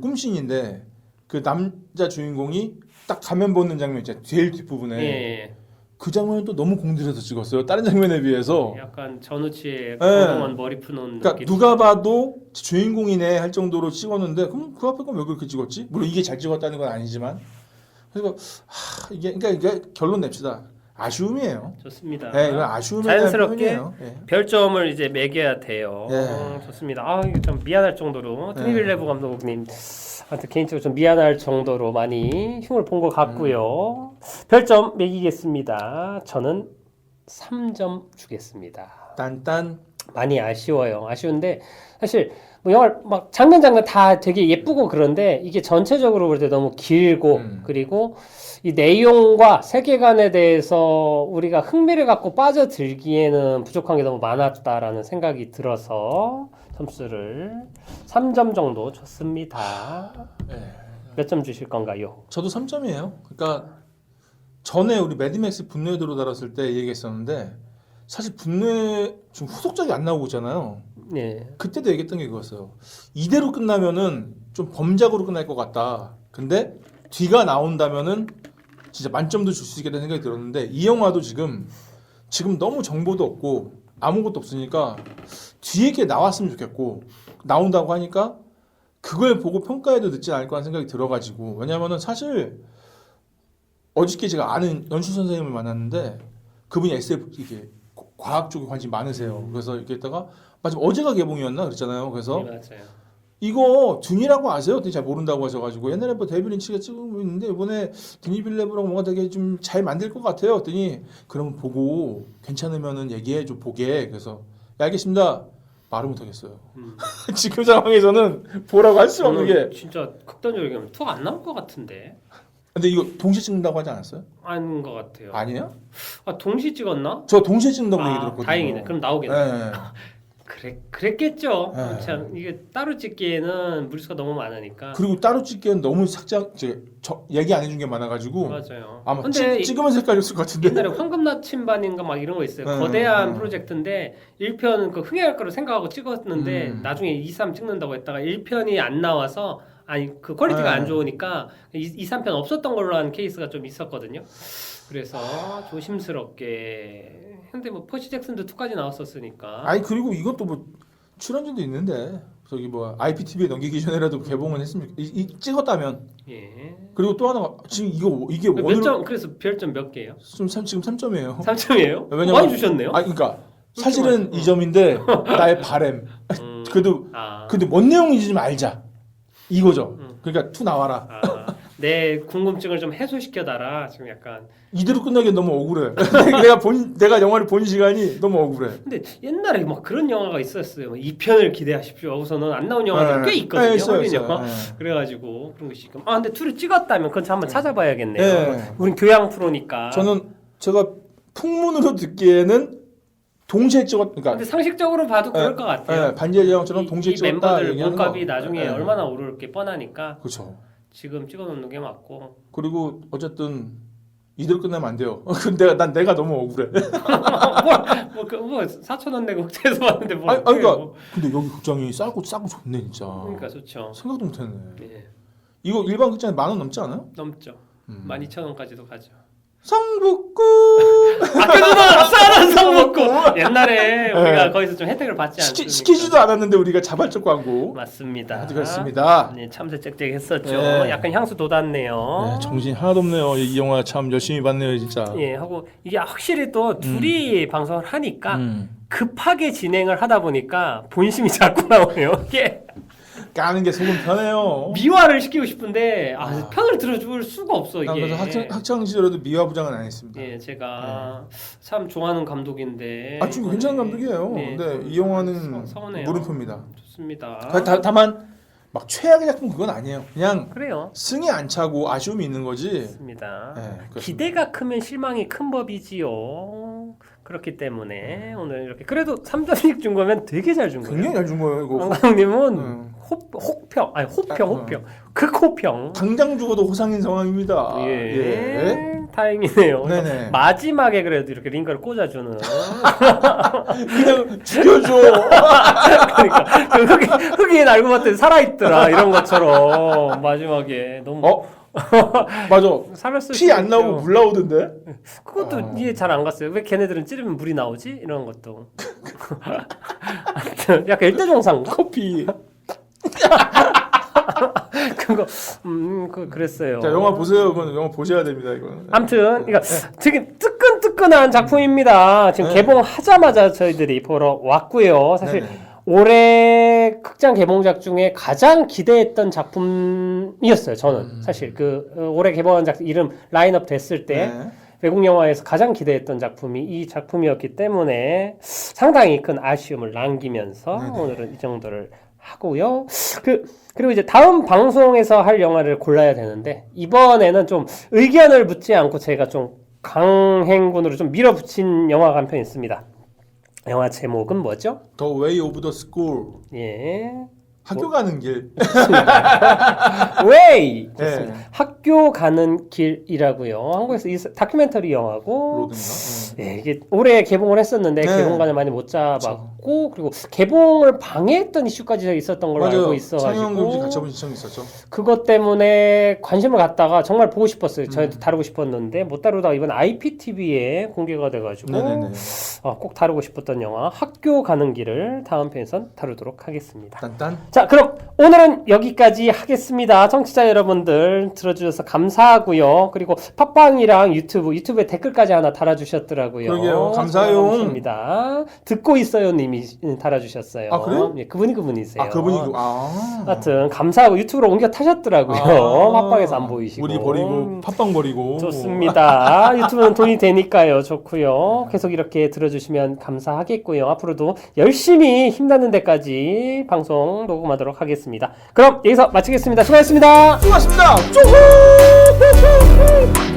꿈씬인데 그 남자 주인공이 딱 가면 벗는 장면 있잖아요. 제일 뒷부분에.
예.
그 장면은 또 너무 공들여서 찍었어요. 다른 장면에 비해서.
약간 전우치의 고동한 머리 푸는
그러니까
느낌.
누가 봐도 주인공이네 할 정도로 찍었는데 그럼 그 앞에 건 왜 그렇게 찍었지? 물론 이게 잘 찍었다는 건 아니지만 그래서 이게 결론 냅시다. 아쉬움이에요.
좋습니다.
네, 이건 아쉬움에
자연스럽게
대한 표현이에요. 예.
별점을 이제 매겨야 돼요.
예.
좋습니다. 아, 이게 좀 미안할 정도로 드니빌레브 감독님 한테 개인적으로 좀 미안할 정도로 많이 흉을 본 것 같고요. 별점 매기겠습니다. 저는 3점 주겠습니다.
딴딴.
많이 아쉬워요. 아쉬운데 사실 뭐 영화 막 장면 다 되게 예쁘고 그런데 이게 전체적으로 볼 때 너무 길고 그리고 이 내용과 세계관에 대해서 우리가 흥미를 갖고 빠져들기에는 부족한 게 너무 많았다라는 생각이 들어서 점수를 3점 정도 줬습니다. 몇 점 주실 건가요?
저도 3점이에요. 그러니까 전에 우리 매드맥스 분노에 들어달았을 때 얘기했었는데 사실 분노에 좀 후속작이 안 나오고 있잖아요.
네.
그때도 얘기했던 게 그거였어요. 이대로 끝나면은 좀 범작으로 끝날 것 같다. 근데 뒤가 나온다면은 진짜 만점도 줄 수 있겠다는 생각이 들었는데 이 영화도 지금 너무 정보도 없고 아무것도 없으니까 뒤에 게 나왔으면 좋겠고 나온다고 하니까 그걸 보고 평가해도 늦지 않을 거라는 생각이 들어가지고 왜냐면은 사실 어저께 제가 아는 연출 선생님을 만났는데 그분이 SF 이게 과학 쪽에 관심이 많으세요. 그래서 얘기했다가 마침 어제가 개봉이었나 그랬잖아요. 그래서
네, 맞아요.
이거 듄이라고 아세요? 잘 모른다고 하셔가지고 옛날에 뭐 데이비드 린치가 찍은 있는데 이번에 드니 빌레브랑 뭔가 되게 좀 잘 만들 것 같아요. 했더니 그럼 보고 괜찮으면은 얘기해줘 보게. 그래서 야, 알겠습니다. 말을 못하겠어요. 지금 상황에서는 보라고 할 수 없는 게.
진짜 극단적으로 얘기하면 투가 안 나올 것 같은데.
근데 이거 동시에 찍는다고 하지 않았어요?
아닌 것 같아요.
아니에요?
아, 동시 찍었나?
저 동시에 찍는다고 얘기 들었거든요.
다행이네. 그럼 나오겠네.
네.
그랬겠죠.
네.
참 이게 따로 찍기에는 물수가 너무 많으니까.
그리고 따로 찍기엔 너무 삭제 얘기 안 해준 게 많아가지고
맞아요.
아마
근데
찍으면서 헷갈렸을 것 같은데.
옛날에 황금 나침반인가 막 이런 거 있어요.
네,
거대한
네.
프로젝트인데 1편 그 흥행할 거로 생각하고 찍었는데 나중에 2, 3 찍는다고 했다가 1편이 안 나와서 아니 그 퀄리티가
네.
안 좋으니까 2, 3편 없었던 걸로 한 케이스가 좀 있었거든요. 그래서 조심스럽게 근데 뭐 퍼시 잭슨도 2까지 나왔었으니까.
아니 그리고 이것도 뭐 출연진도 있는데 저기 뭐 IPTV에 넘기기 전에라도 개봉은 했으면 찍었다면.
예.
그리고 또 하나 지금 이게
몇
원으로
점 그래서 별점 몇 개예요?
지금 3점이에요.
3점이에요?
왜냐면-
많이 주셨네요.
아 그러니까 사실은 2점인데 나의 바램. 그래도
아.
근데 뭔 내용인지 좀 알자. 이거죠. 그러니까 2 나와라.
내 궁금증을 좀 해소시켜달라. 지금 약간.
이대로 끝나기 너무 억울해. 내가 영화를 본 시간이 너무 억울해.
근데 옛날에 막 그런 영화가 있었어요. 2편을 기대하십시오. 하고서는 안 나온 영화들 꽤 있거든요.
있어요,
할인
있어요.
영화.
네.
그래가지고 그런 것이 지금. 근데 2를 찍었다면 그건 한번 찾아봐야겠네요.
네.
우린 교양 프로니까.
저는 제가 풍문으로 듣기에는 동시에 찍었. 그러니까
근데 상식적으로 봐도 그럴 것 같아요.
반지의 제왕처럼 동시에
이
찍었다.
멤버들
얘기하는
몸값이
거.
나중에
네.
얼마나 오를 게 뻔하니까
그렇죠.
지금 찍어놓는 게 맞고.
그리고 어쨌든 이대로 끝나면 안 돼요. 근데 내가 너무 억울해.
뭐 4,000원 내고 국제에서 봤는데 뭐.
아니 그러니까
뭐.
근데 여기 극장이 싸고 좋네 진짜.
그러니까 좋죠.
생각도 못했네.
예.
이거 일반 극장에 10,000원 넘지 않아요?
넘죠. 12,000원까지도 가죠.
성북구.
아껴주다 싸는 상 먹고 옛날에 우리가 거기서 좀 혜택을 받지 않습니까?
시키지도 않았는데 우리가 자발적 광고.
맞습니다.
아주 그렇습니다.
네, 참새 짹짹했었죠.
네.
약간 향수 돋았네요.
네, 정신 하나도 없네요. 이 영화 참 열심히 봤네요, 진짜.
예, 하고 이게 확실히 또 둘이 방송을 하니까
음.
급하게 진행을 하다 보니까 본심이 자꾸 나오네요. 이게
까는 게 속은 편해요.
미화를 시키고 싶은데 편을 들어줄 수가 없어 이게.
그래서 학창 시절에도 미화 부장은 안 했습니다.
예, 제가 참 좋아하는 감독인데.
지금 괜찮은 감독이에요.
네,
근데 이 영화는
서운해요.
물음표입니다.
좋습니다.
다만 막 최악의 작품 그건 아니에요. 그냥
그래요.
승이 안 차고 아쉬움이 있는 거지.
맞습니다.
네, 그렇습니다.
기대가 크면 실망이 큰 법이지요. 그렇기 때문에 오늘 이렇게 그래도 3점씩 준 거면 되게 잘 준 거예요.
굉장히 잘 준 거예요, 이거.
감독님은 호평. 극호평.
당장 죽어도 호상인 상황입니다.
예. 다행이네요.
네네.
마지막에 그래도 이렇게 링거를 꽂아주는.
그냥 죽여줘.
그러니까 그 흑인 알고 봤더니 살아있더라 이런 것처럼 마지막에 너무.
맞아.
살았을
피 안
수도
나오고
있죠.
물 나오던데.
그것도 이해 잘 안 갔어요. 왜 걔네들은 찌르면 물이 나오지? 이런 것도. 하여튼 약간 일대종사인가?
커피.
그거 그랬어요.
자, 영화 보세요. 이건 영화 보셔야 됩니다. 이거는.
아무튼 그러니까 되게 뜨끈뜨끈 뜨끈뜨끈한 작품입니다. 지금
네.
개봉하자마자 저희들이 보러 왔고요. 사실
네네.
올해 극장 개봉작 중에 가장 기대했던 작품이었어요. 저는 사실 올해 개봉한 작품 이름 라인업 됐을 때
네.
외국 영화에서 가장 기대했던 작품이 이 작품이었기 때문에 상당히 큰 아쉬움을 남기면서
네네.
오늘은 이 정도를 하고요. 그리고 이제 다음 방송에서 할 영화를 골라야 되는데 이번에는 좀 의견을 묻지 않고 제가 좀 강행군으로 좀 밀어붙인 영화가 한 편 있습니다. 영화 제목은 뭐죠?
The Way of the School.
예.
학교 가는 길.
웨이!
네.
학교 가는 길이라고요. 한국에서 이 다큐멘터리 영화고
로든가.
예, 이게 올해 개봉을 했었는데
네.
개봉관을 많이 못 잡았고 그리고 개봉을 방해했던 이슈까지 있었던 걸로 알고 있어가지고
상영 금지 가처분 신청이 있었죠.
그것 때문에 관심을 갖다가 정말 보고 싶었어요. 저희도 다루고 싶었는데 못 다루다가 이번 IPTV에 공개가 돼가지고
네네네.
꼭 다루고 싶었던 영화 학교 가는 길을 다음 편에선 다루도록 하겠습니다.
딴딴.
자, 그럼 오늘은 여기까지 하겠습니다. 청취자 여러분들 들어주셔서 감사하고요. 그리고 팟빵이랑 유튜브에 댓글까지 하나 달아주셨더라고요.
그러게요. 감사해요.
감사합니다. 듣고 있어요 님이 달아주셨어요.
아, 그래요?
예, 그분이세요.
아, 그분이
하여튼 감사하고 유튜브로 옮겨 타셨더라고요. 팟빵에서 안 보이시고.
우리 버리고 팟빵 버리고.
좋습니다. 유튜브는 돈이 되니까요. 좋고요. 계속 이렇게 들어주시면 감사하겠고요. 앞으로도 열심히 힘나는 데까지 방송 녹음하도록 하겠습니다. 그럼 여기서 마치겠습니다. 수고하셨습니다.
수고하셨습니다. 쪼호!